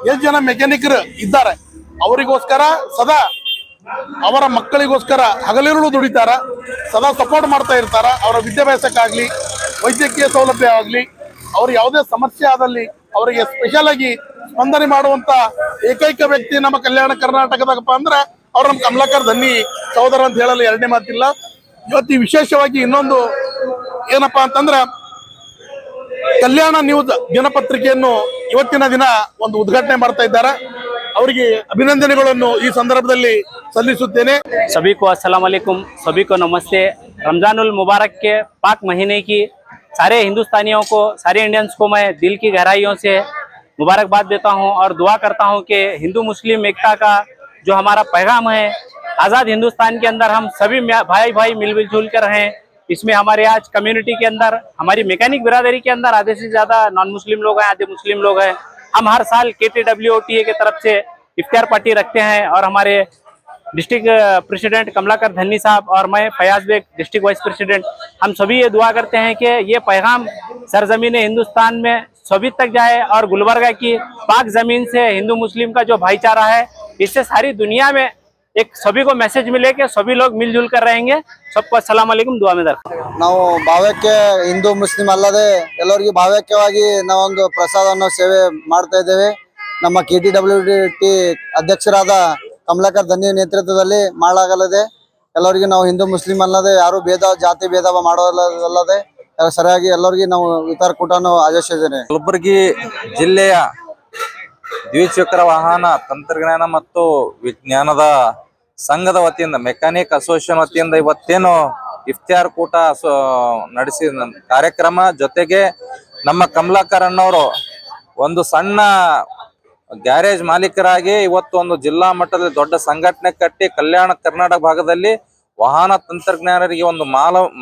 ಎಷ್ಟು ಜನ ಮೆಕ್ಯಾನಿಕರು ಇದ್ದಾರೆ ಅವರಿಗೋಸ್ಕರ ಸದಾ ಅವರ ಮಕ್ಕಳಿಗೋಸ್ಕರ ಹಗಲಿರುಳು ದುಡಿತಾರ, ಸದಾ ಸಪೋರ್ಟ್ ಮಾಡ್ತಾ ಇರ್ತಾರ. ಅವರ ವಿದ್ಯಾಭ್ಯಾಸಕ್ಕಾಗ್ಲಿ, ವೈದ್ಯಕೀಯ ಸೌಲಭ್ಯ ಆಗಲಿ, ಅವ್ರಿಗೆ ಯಾವುದೇ ಸಮಸ್ಯೆ ಆದಲ್ಲಿ ಅವರಿಗೆ ಸ್ಪೆಷಲ್ ಆಗಿ ಸ್ಪಂದನೆ ಮಾಡುವಂತ ಏಕೈಕ ವ್ಯಕ್ತಿ ನಮ್ಮ ಕಲ್ಯಾಣ ಕರ್ನಾಟಕದಾಗಪ್ಪ ಅಂದ್ರೆ ಅವ್ರ ನಮ್ಮ ಕಮಲಾಕರ್ ಧನ್ನಿ ಸಹೋದರ ಅಂತ ಹೇಳಲು ಎರಡನೇ ಮಾತಿಲ್ಲ. ಇವತ್ತು ವಿಶೇಷವಾಗಿ ಇನ್ನೊಂದು ಏನಪ್ಪಾ ಅಂತಂದ್ರ ಕಲ್ಯಾಣ ನ್ಯೂಸ್ ದಿನಪತ್ರಿಕೆಯನ್ನು ಇವತ್ತಿನ ದಿನ ಒಂದು ಉದ್ಘಾಟನೆ ಮಾಡ್ತಾ ಇದ್ದಾರೆ. ಅವರಿಗೆ ಅಭಿನಂದನೆಗಳನ್ನು ಈ ಸಂದರ್ಭದಲ್ಲಿ ಸಲ್ಲಿಸುತ್ತೇನೆ. सभी को अस्सलाम वालेकुम, सभी को नमस्ते। रमजानुल मुबारक के पाक महीने की सारे हिंदुस्तानियों को, सारे इंडियंस को मैं दिल की गहराइयों से मुबारकबाद देता हूं और दुआ करता हूं कि हिंदू मुस्लिम एकता का जो हमारा पैगाम है, आज़ाद हिंदुस्तान के अंदर हम सभी भाई भाई मिलजुल जुल कर रहें। इसमें हमारे आज कम्युनिटी के अंदर, हमारी मैकेनिक बिरादरी के अंदर आधे से ज़्यादा नॉन मुस्लिम लोग हैं, आधे मुस्लिम लोग हैं। हम हर साल KTWOTA की तरफ से इफ्तार पार्टी रखते हैं और हमारे डिस्ट्रिक्ट प्रेसिडेंट कमलाकर धन्नी साहब और मैं Fayaz Baig district vice president, हम सभी ये दुआ करते हैं कि ये पैगाम सरजमीन हिंदुस्तान में सभी तक जाए और गुलबर्गा की पाक ज़मीन से हिंदू मुस्लिम का जो भाईचारा है, इससे सारी दुनिया में एक सभी को मैसेज मिले कि सभी लोग मिलजुल कर रहेंगे। सबको अस्सलाम वालेकुम, दुआ में दर। ನಾವು ಭಾವಕ್ಕೆ ಹಿಂದೂ ಮುಸ್ಲಿಂ ಅಲ್ಲದೆ ಎಲ್ಲರಿಗೂ ಭಾವೈಕ್ಯವಾಗಿ ನಾವೊಂದು ಪ್ರಸಾದವನ್ನು ಸೇವೆ ಮಾಡ್ತಾ ಇದ್ದೇವೆ. ನಮ್ಮ KTWT ಅಧ್ಯಕ್ಷರಾದ ಕಮಲಾಕರ್ ಧನ್ನಿ ನೇತೃತ್ವದಲ್ಲಿ ಮಾಡಲಾಗಲಿದೆ. ಎಲ್ಲರಿಗೂ ನಾವು ಹಿಂದೂ ಮುಸ್ಲಿಂ ಅಲ್ಲದೆ ಯಾರು ಜಾತಿ ಭೇದ ಮಾಡೋದಲ್ಲದೆ ಸರಿಯಾಗಿ ಎಲ್ಲರಿಗೂ ನಾವು ಇತರ ಕೂಟವನ್ನು ಆಯೋಜಿಸಿದ್ದೇನೆ. ಕಲಬುರಗಿ ಜಿಲ್ಲೆಯ ದ್ವಿಚಕ್ರ ವಾಹನ ತಂತ್ರಜ್ಞಾನ ಮತ್ತು ವಿಜ್ಞಾನದ ಸಂಘದ ವತಿಯಿಂದ, ಮೆಕ್ಯಾನಿಕ್ ಅಸೋಸಿಯೇಷನ್ ವತಿಯಿಂದ ಇವತ್ತೇನು ಇಫ್ತಿಯಾರ್ ಕೂಟ ನಡೆಸಿದ ಕಾರ್ಯಕ್ರಮ, ಜೊತೆಗೆ ನಮ್ಮ ಕಮಲಾಕರ್ ಅಣ್ಣವರು ಒಂದು ಸಣ್ಣ ಗ್ಯಾರೇಜ್ ಮಾಲೀಕರಾಗಿ ಇವತ್ತು ಒಂದು ಜಿಲ್ಲಾ ಮಟ್ಟದಲ್ಲಿ ದೊಡ್ಡ ಸಂಘಟನೆ ಕಟ್ಟಿ ಕಲ್ಯಾಣ ಕರ್ನಾಟಕ ಭಾಗದಲ್ಲಿ ವಾಹನ ತಂತ್ರಜ್ಞಾನರಿಗೆ ಒಂದು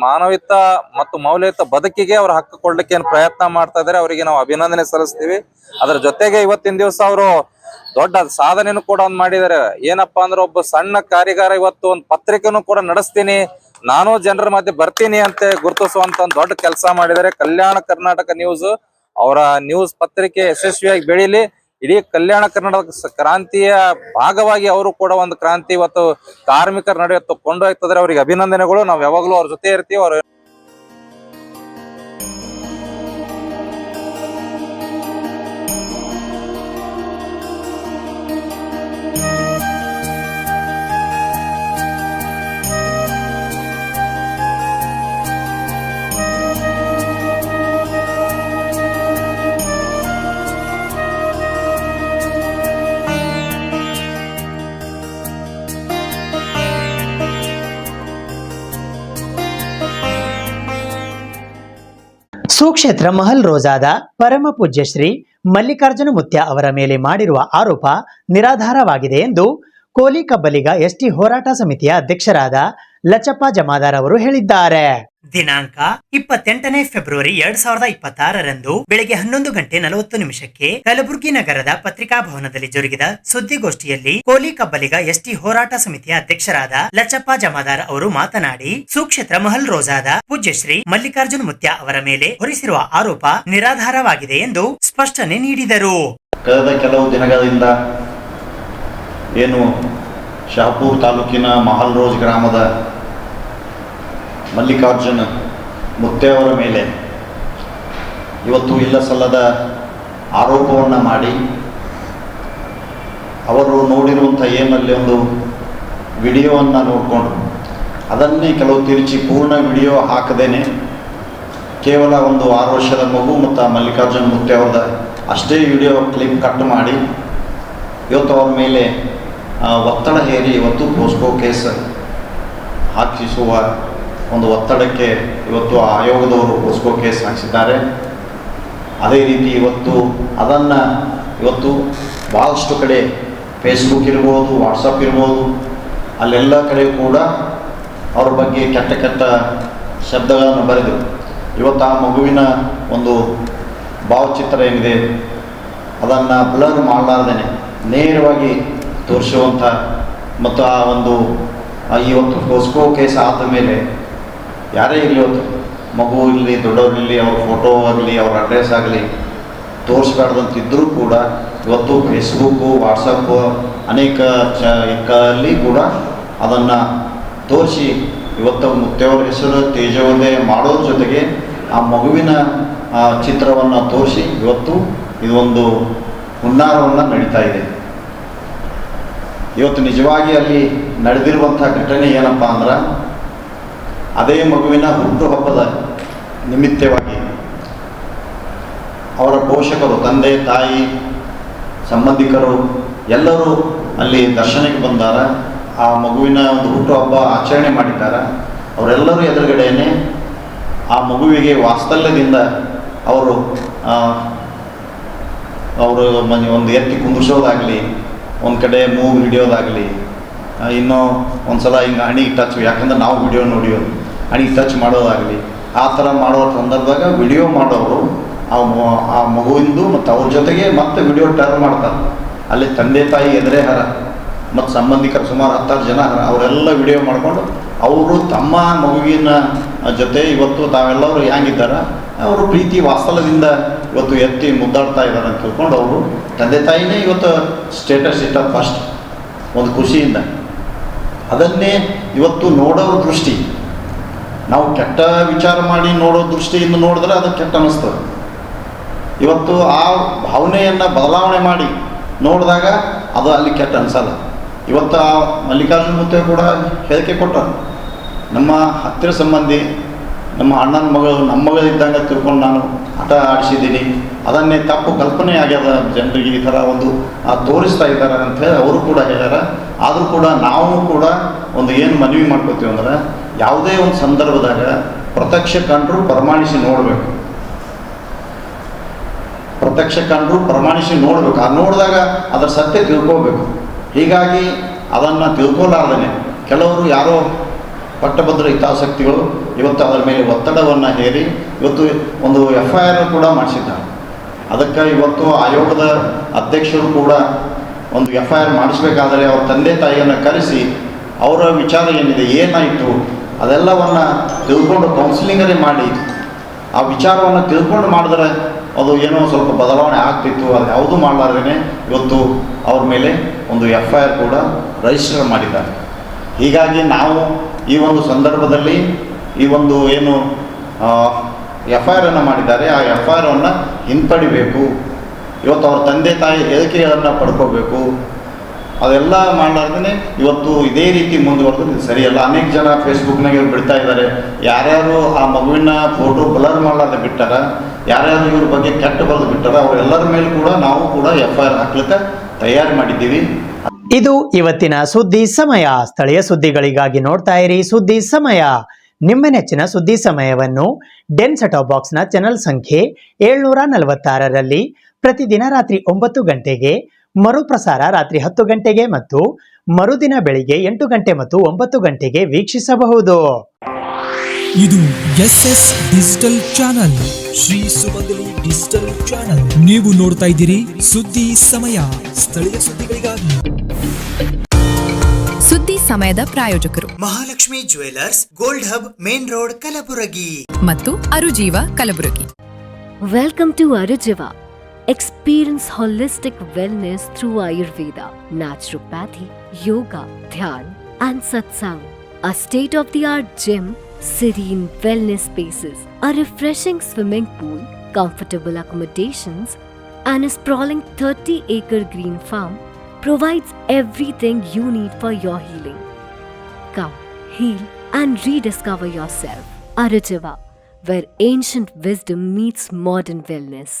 ಮಾನವೀಯತ ಮತ್ತು ಮೌಲ್ಯಯುತ ಬದುಕಿಗೆ ಅವ್ರ ಹಕ್ಕು ಕೊಡ್ಲಿಕ್ಕೆ ಏನು ಪ್ರಯತ್ನ ಮಾಡ್ತಾ ಇದ್ದಾರೆ, ಅವರಿಗೆ ನಾವು ಅಭಿನಂದನೆ ಸಲ್ಲಿಸ್ತೀವಿ. ಅದರ ಜೊತೆಗೆ ಇವತ್ತಿನ ದಿವಸ ಅವರು ದೊಡ್ಡ ಸಾಧನೆಯನ್ನು ಕೂಡ ಒಂದು ಮಾಡಿದ್ದಾರೆ. ಏನಪ್ಪಾ ಅಂದ್ರೆ, ಒಬ್ಬ ಸಣ್ಣ ಕಾರಿಗಾರ ಇವತ್ತು ಒಂದು ಪತ್ರಿಕೆನೂ ಕೂಡ ನಡೆಸ್ತೀನಿ, ನಾನು ಜನರ ಮಧ್ಯೆ ಬರ್ತೀನಿ ಅಂತ ಗುರುತಿಸುವಂತ ಒಂದು ದೊಡ್ಡ ಕೆಲಸ ಮಾಡಿದ್ದಾರೆ. ಕಲ್ಯಾಣ ಕರ್ನಾಟಕ ನ್ಯೂಸ್ ಅವರ ನ್ಯೂಸ್ ಪತ್ರಿಕೆ ಯಶಸ್ವಿಯಾಗಿ ಬೆಳೀಲಿ. ಇಡೀ ಕಲ್ಯಾಣ ಕರ್ನಾಟಕ ಕ್ರಾಂತಿಯ ಭಾಗವಾಗಿ ಅವರು ಕೂಡ ಒಂದು ಕ್ರಾಂತಿ ಇವತ್ತು ಕಾರ್ಮಿಕರ ನಡುವೆ ಕೊಂಡೊಯ್ತಿದ್ದಾರೆ. ಅವರಿಗೆ ಅಭಿನಂದನೆಗಳು. ನಾವು ಯಾವಾಗಲೂ ಅವ್ರ ಜೊತೆ ಇರ್ತೀವಿ. ಅವರು ಸುಕ್ಷೇತ್ರ ಮಹಲ್ ರೋಜಾದ ಪರಮ ಪೂಜ್ಯ ಶ್ರೀ ಮಲ್ಲಿಕಾರ್ಜುನ ಮುತ್ಯ ಅವರ ಮೇಲೆ ಮಾಡಿರುವ ಆರೋಪ ನಿರಾಧಾರವಾಗಿದೆ ಎಂದು ಕೋಲಿ ಕಬ್ಬಲಿಗ ST ಹೋರಾಟ ಸಮಿತಿಯ ಅಧ್ಯಕ್ಷರಾದ ಲಚಪ್ಪ ಜಮಾದಾರ್ ಅವರು ಹೇಳಿದ್ದಾರೆ. ದಿನಾಂಕ 28 ಫೆಬ್ರವರಿ 2026 ಬೆಳಗ್ಗೆ 11:40 ಕಲಬುರಗಿ ನಗರದ ಪತ್ರಿಕಾ ಭವನದಲ್ಲಿ ಜರುಗಿದ ಸುದ್ದಿಗೋಷ್ಠಿಯಲ್ಲಿ ಕೋಲಿ ಕಬ್ಬಲಿಗ ST ಹೋರಾಟ ಸಮಿತಿಯ ಅಧ್ಯಕ್ಷರಾದ ಲಚಪ್ಪ ಜಮಾದಾರ್ ಅವರು ಮಾತನಾಡಿ, ಸುಕ್ಷೇತ್ರ ಮಹಲ್ ರೋಜಾದ ಪೂಜ್ಯ ಶ್ರೀ ಮಲ್ಲಿಕಾರ್ಜುನ ಮುತ್ಯ ಅವರ ಮೇಲೆ ಹೊರಿಸಿರುವ ಆರೋಪ ನಿರಾಧಾರವಾಗಿದೆ ಎಂದು ಸ್ಪಷ್ಟನೆ ನೀಡಿದರು. ಕಳೆದ ಕೆಲವು ದಿನಗಳಿಂದ ಏನು ಶಹಾಪುರ ತಾಲೂಕಿನ ಮಹಲ್ ರೋಜ್ ಗ್ರಾಮದ ಮಲ್ಲಿಕಾರ್ಜುನ ಮುತ್ಯ ಅವರ ಮೇಲೆ ಇವತ್ತು ಇಲ್ಲ ಸಲ್ಲದ ಆರೋಪವನ್ನು ಮಾಡಿ, ಅವರು ನೋಡಿರುವಂಥ ಏನಲ್ಲಿ ಒಂದು ವಿಡಿಯೋವನ್ನು ನೋಡಿಕೊಂಡು ಅದನ್ನೇ ಕೆಲವು ತಿರುಚಿ ಪೂರ್ಣ ವಿಡಿಯೋ ಹಾಕದೇನೆ ಕೇವಲ ಒಂದು 6 ವರ್ಷದ ಮಗು ಮತ್ತು ಮಲ್ಲಿಕಾರ್ಜುನ ಮುತ್ಯ ಅವ್ರದ ಅಷ್ಟೇ ವಿಡಿಯೋ ಕ್ಲಿಪ್ ಕಟ್ ಮಾಡಿ ಇವತ್ತು ಅವ್ರ ಮೇಲೆ ಒತ್ತಡ ಹೇರಿ ಇವತ್ತು ಪೋಸ್ಕೋ ಕೇಸ್ ಹಾಕಿಸುವ ಒಂದು ಒತ್ತಡಕ್ಕೆ ಇವತ್ತು ಆಯೋಗದವರು ಪೋಸ್ಕೋ ಕೇಸ್ ಹಾಕಿಸಿದ್ದಾರೆ. ಅದೇ ರೀತಿ ಇವತ್ತು ಭಾಳಷ್ಟು ಕಡೆ ಫೇಸ್ಬುಕ್ ಇರ್ಬೋದು, ವಾಟ್ಸಪ್ ಇರ್ಬೋದು, ಅಲ್ಲೆಲ್ಲ ಕಡೆ ಕೂಡ ಅವ್ರ ಬಗ್ಗೆ ಕೆಟ್ಟ ಕೆಟ್ಟ ಶಬ್ದಗಳನ್ನು ಬರೆದು ಇವತ್ತು ಆ ಮಗುವಿನ ಒಂದು ಭಾವಚಿತ್ರ ಏನಿದೆ ಅದನ್ನು ಬ್ಲರ್ ಮಾಡಲಾರ್ದೇನೆ ನೇರವಾಗಿ ತೋರಿಸುವಂಥ ಮತ್ತು ಆ ಒಂದು ಇವತ್ತು ಪೋಸ್ಕೋ ಕೇಸ್ ಆದ ಮೇಲೆ ಯಾರೇ ಇರಲಿ, ಇವತ್ತು ಮಗು ಇರಲಿ ದೊಡ್ಡವರಿರಲಿ, ಅವ್ರ ಫೋಟೋ ಆಗಲಿ ಅವ್ರ ಅಡ್ರೆಸ್ ಆಗಲಿ ತೋರಿಸ್ಬಾರ್ದಂತಿದ್ದರೂ ಕೂಡ ಇವತ್ತು ಫೇಸ್ಬುಕ್ಕು ವಾಟ್ಸಪ್ಪು ಅನೇಕ ಅಲ್ಲಿ ಕೂಡ ಅದನ್ನು ತೋರಿಸಿ ಇವತ್ತು ಮುತ್ತೆಯವರ ಹೆಸರು ತೇಜೋದಯ ಮಾಡೋದ್ರ ಜೊತೆಗೆ ಆ ಮಗುವಿನ ಚಿತ್ರವನ್ನು ತೋರಿಸಿ ಇವತ್ತು ಇದೊಂದು ಹುನ್ನಾರವನ್ನು ನಡೀತಾ ಇದೆ. ಇವತ್ತು ನಿಜವಾಗಿ ಅಲ್ಲಿ ನಡೆದಿರುವಂಥ ಘಟನೆ ಏನಪ್ಪ ಅಂದ್ರೆ, ಅದೇ ಮಗುವಿನ ಹುಟ್ಟುಹಬ್ಬದ ನಿಮಿತ್ತವಾಗಿ ಅವರ ಪೋಷಕರು, ತಂದೆ ತಾಯಿ, ಸಂಬಂಧಿಕರು ಎಲ್ಲರೂ ಅಲ್ಲಿ ದರ್ಶನಕ್ಕೆ ಬಂದಾರ. ಆ ಮಗುವಿನ ಒಂದು ಹುಟ್ಟುಹಬ್ಬ ಆಚರಣೆ ಮಾಡಿದ್ದಾರೆ. ಅವರೆಲ್ಲರೂ ಎದುರುಗಡೆಯೇ ಆ ಮಗುವಿಗೆ ವಾತ್ಸಲ್ಯದಿಂದ ಅವರು ಅವರು ಒಂದು ಎತ್ತಿ ಕುಂದಿಸೋದಾಗಲಿ, ಒಂದು ಕಡೆ ಮೂಗು ಹಿಡಿಯೋದಾಗಲಿ, ಇನ್ನೂ ಒಂದು ಸಲ ಹಿಂಗೆ ಹಣಿಗೆ ಟಚ್, ಯಾಕಂದ್ರೆ ನಾವು ವಿಡಿಯೋ ನೋಡಿಯೋದು, ಹಣಿಗೆ ಟಚ್ ಮಾಡೋದಾಗಲಿ, ಆ ಥರ ಮಾಡೋ ಸಂದರ್ಭದಾಗ ವಿಡಿಯೋ ಮಾಡೋರು ಆ ಮಗುವಿಂದು ಮತ್ತು ಅವ್ರ ಜೊತೆಗೆ ಮತ್ತೆ ವಿಡಿಯೋ ಟರ್ನ್ ಮಾಡ್ತಾರೆ. ಅಲ್ಲಿ ತಂದೆ ತಾಯಿ ಎದುರೇ ಹರ ಮತ್ತು ಸಂಬಂಧಿಕರು ಸುಮಾರು 10 ಜನ ಹರ, ಅವರೆಲ್ಲ ವಿಡಿಯೋ ಮಾಡಿಕೊಂಡು ಅವರು ತಮ್ಮ ಮಗುವಿನ ಜೊತೆ ಇವತ್ತು ತಾವೆಲ್ಲರೂ ಹೆಂಗಿದ್ದಾರೆ ಅವರು ಪ್ರೀತಿ ವಾತ್ಸಲ್ಯದಿಂದ ಇವತ್ತು ಎತ್ತಿ ಮುದ್ದಾಡ್ತಾ ಇದ್ದಾರೆ ಅಂತ ತಿಳ್ಕೊಂಡು ಅವರು ತಂದೆ ತಾಯಿನೇ ಇವತ್ತು ಸ್ಟೇಟಸ್ ಇಟ್ಟ ಫಸ್ಟ್ ಒಂದು ಖುಷಿಯಿಂದ. ಅದನ್ನೇ ಇವತ್ತು ನೋಡೋರ ದೃಷ್ಟಿ, ನಾವು ಕೆಟ್ಟ ವಿಚಾರ ಮಾಡಿ ನೋಡೋ ದೃಷ್ಟಿಯಿಂದ ನೋಡಿದ್ರೆ ಅದು ಕೆಟ್ಟ ಅನ್ನಿಸ್ತದೆ. ಇವತ್ತು ಆ ಭಾವನೆಯನ್ನು ಬದಲಾವಣೆ ಮಾಡಿ ನೋಡಿದಾಗ ಅದು ಅಲ್ಲಿ ಕೆಟ್ಟ ಅನಿಸಲ್ಲ. ಇವತ್ತು ಆ ಮಲ್ಲಿಕಾರ್ಜುನ ಮುತ್ತೆ ಕೂಡ ಹೇಳಿಕೆ ಕೊಟ್ಟರು, ನಮ್ಮ ಹತ್ತಿರ ಸಂಬಂಧಿ, ನಮ್ಮ ಅಣ್ಣನ ಮಗಳು ನಮ್ಮ ಮಗಳಿದ್ದಂಗೆ ತಿಳ್ಕೊಂಡು ನಾನು ಆಟ ಆಡಿಸಿದ್ದೀನಿ, ಅದನ್ನೇ ತಪ್ಪು ಕಲ್ಪನೆ ಆಗ್ಯದ ಜನರಿಗೆ, ಈ ಥರ ಒಂದು ತೋರಿಸ್ತಾ ಇದ್ದಾರೆ ಅಂಥೇಳಿ ಅವರು ಕೂಡ ಹೇಳ್ಯಾರ. ಆದರೂ ಕೂಡ ನಾವು ಕೂಡ ಒಂದು ಏನು ಮನವಿ ಮಾಡ್ಕೋತೀವಿ ಅಂದ್ರೆ, ಯಾವುದೇ ಒಂದು ಸಂದರ್ಭದಾಗ ಪ್ರತ್ಯಕ್ಷ ಕಂಡ್ರು ಪ್ರಮಾಣಿಸಿ ನೋಡಬೇಕು, ಪ್ರತ್ಯಕ್ಷ ಕಂಡ್ರು ಪ್ರಮಾಣಿಸಿ ನೋಡಬೇಕು. ಆ ನೋಡಿದಾಗ ಅದರ ಸತ್ಯ ತಿಳ್ಕೋಬೇಕು. ಹೀಗಾಗಿ ಅದನ್ನು ತಿಳ್ಕೊಲಾರ್ದೇ ಕೆಲವರು ಯಾರೋ ಪಟ್ಟಭದ್ರ ಹಿತಾಸಕ್ತಿಗಳು ಇವತ್ತು ಅದರ ಮೇಲೆ ಒತ್ತಡವನ್ನು ಹೇರಿ ಇವತ್ತು ಒಂದು FIR ಕೂಡ ಮಾಡಿಸಿದ್ದಾರೆ. ಅದಕ್ಕೆ ಇವತ್ತು ಆಯೋಗದ ಅಧ್ಯಕ್ಷರು ಕೂಡ ಒಂದು FIR ಮಾಡಿಸ್ಬೇಕಾದರೆ ಅವ್ರ ತಂದೆ ತಾಯಿಯನ್ನು ಕರೆಸಿ ಅವರ ವಿಚಾರ ಏನಿದೆ, ಏನಾಯಿತು ಅದೆಲ್ಲವನ್ನು ತಿಳ್ಕೊಂಡು ಕೌನ್ಸಿಲಿಂಗರೇ ಮಾಡಿ ಆ ವಿಚಾರವನ್ನು ತಿಳ್ಕೊಂಡು ಮಾಡಿದ್ರೆ ಅದು ಏನೋ ಸ್ವಲ್ಪ ಬದಲಾವಣೆ ಆಗ್ತಿತ್ತು. ಅದು ಯಾವುದೂ ಮಾಡಲಾರ್ದೇ ಇವತ್ತು ಅವ್ರ ಮೇಲೆ ಒಂದು FIR ಕೂಡ ರಿಜಿಸ್ಟರ್ ಮಾಡಿದ್ದಾರೆ. ಹೀಗಾಗಿ ನಾವು ಈ ಒಂದು ಸಂದರ್ಭದಲ್ಲಿ ಈ ಒಂದು ಏನು FIR ಮಾಡಿದ್ದಾರೆ ಆ FIR ಹಿಂಪಡಿಬೇಕು. ಇವತ್ತು ಅವ್ರ ತಂದೆ ತಾಯಿ ಹೇಳಿಕೆಗಳನ್ನು ಪಡ್ಕೋಬೇಕು. ಅದೆಲ್ಲ ಮಾಡಲಾರ್ದೇ ಇವತ್ತು ಇದೇ ರೀತಿ ಮುಂದುವರೆದ್ರೆ ಇದು ಸರಿಯಲ್ಲ. ಅನೇಕ ಜನ ಫೇಸ್ಬುಕ್ನಾಗ ಬಿಡ್ತಾ ಇದ್ದಾರೆ, ಯಾರ್ಯಾರು ಆ ಮಗುವಿನ ಫೋಟೋ ಬ್ಲರ್ ಮಾಡಲಾರ್ದೆ ಬಿಟ್ಟಾರ, ಯಾರ್ಯಾರು ಇವ್ರ ಬಗ್ಗೆ ಕೆಟ್ಟ ಬರೆದು ಬಿಟ್ಟಾರ, ಅವರೆಲ್ಲರ ಮೇಲೆ ಕೂಡ ನಾವು ಕೂಡ FIR ಹಾಕ್ಲಿಕ್ಕೆ ತಯಾರಿ ಮಾಡಿದ್ದೀವಿ. ಇದು ಇವತ್ತಿನ ಸುದ್ದಿ ಸಮಯ. ಸ್ಥಳೀಯ ಸುದ್ದಿಗಳಿಗಾಗಿ ನೋಡ್ತಾ ಇರಿ ಸುದ್ದಿ ಸಮಯ. ನಿಮ್ಮ ನೆಚ್ಚಿನ ಸುದ್ದಿ ಸಮಯವನ್ನು ಡೆನ್ ಸೆಟಾಪ್ ಬಾಕ್ಸ್ನ ಚಾನೆಲ್ ಸಂಖ್ಯೆ 746ರಲ್ಲಿ ಪ್ರತಿದಿನ ರಾತ್ರಿ 9 ಗಂಟೆಗೆ, ಮರುಪ್ರಸಾರ ರಾತ್ರಿ 10 ಗಂಟೆಗೆ ಮತ್ತು ಮರುದಿನ ಬೆಳಿಗ್ಗೆ 8 ಗಂಟೆ ಮತ್ತು 9 ಗಂಟೆಗೆ ವೀಕ್ಷಿಸಬಹುದು. ಇದು SS ಡಿಜಿಟಲ್ ಚಾನಲ್, ಶ್ರೀ ಸುಮಂಗಲಿ ಡಿಜಿಟಲ್ ಚಾನಲ್. ನೀವು ನೋಡ್ತಾ ಇದ್ದೀರಿ ಸುದ್ದಿ ಸಮಯ, ಸ್ಥಳೀಯ ಸುದ್ದಿಗಳಿಗಾಗಿ. ಸುದ್ದಿ ಸಮಯದ ಪ್ರಾಯೋಜಕರು Mahalakshmi jewellers, gold hub, main road, Kalaburagi ಮತ್ತು ಅರುಜೀವ Kalaburagi. Welcome to Arujiva. Experience holistic wellness through Ayurveda, naturopathy, yoga, dhyan, and satsang. A state-of-the-art gym, serene wellness spaces, a refreshing swimming pool, comfortable accommodations, and a sprawling 30-acre green farm provides everything you need for your healing. Come, heal, and rediscover yourself. Arujiva, where ancient wisdom meets modern wellness.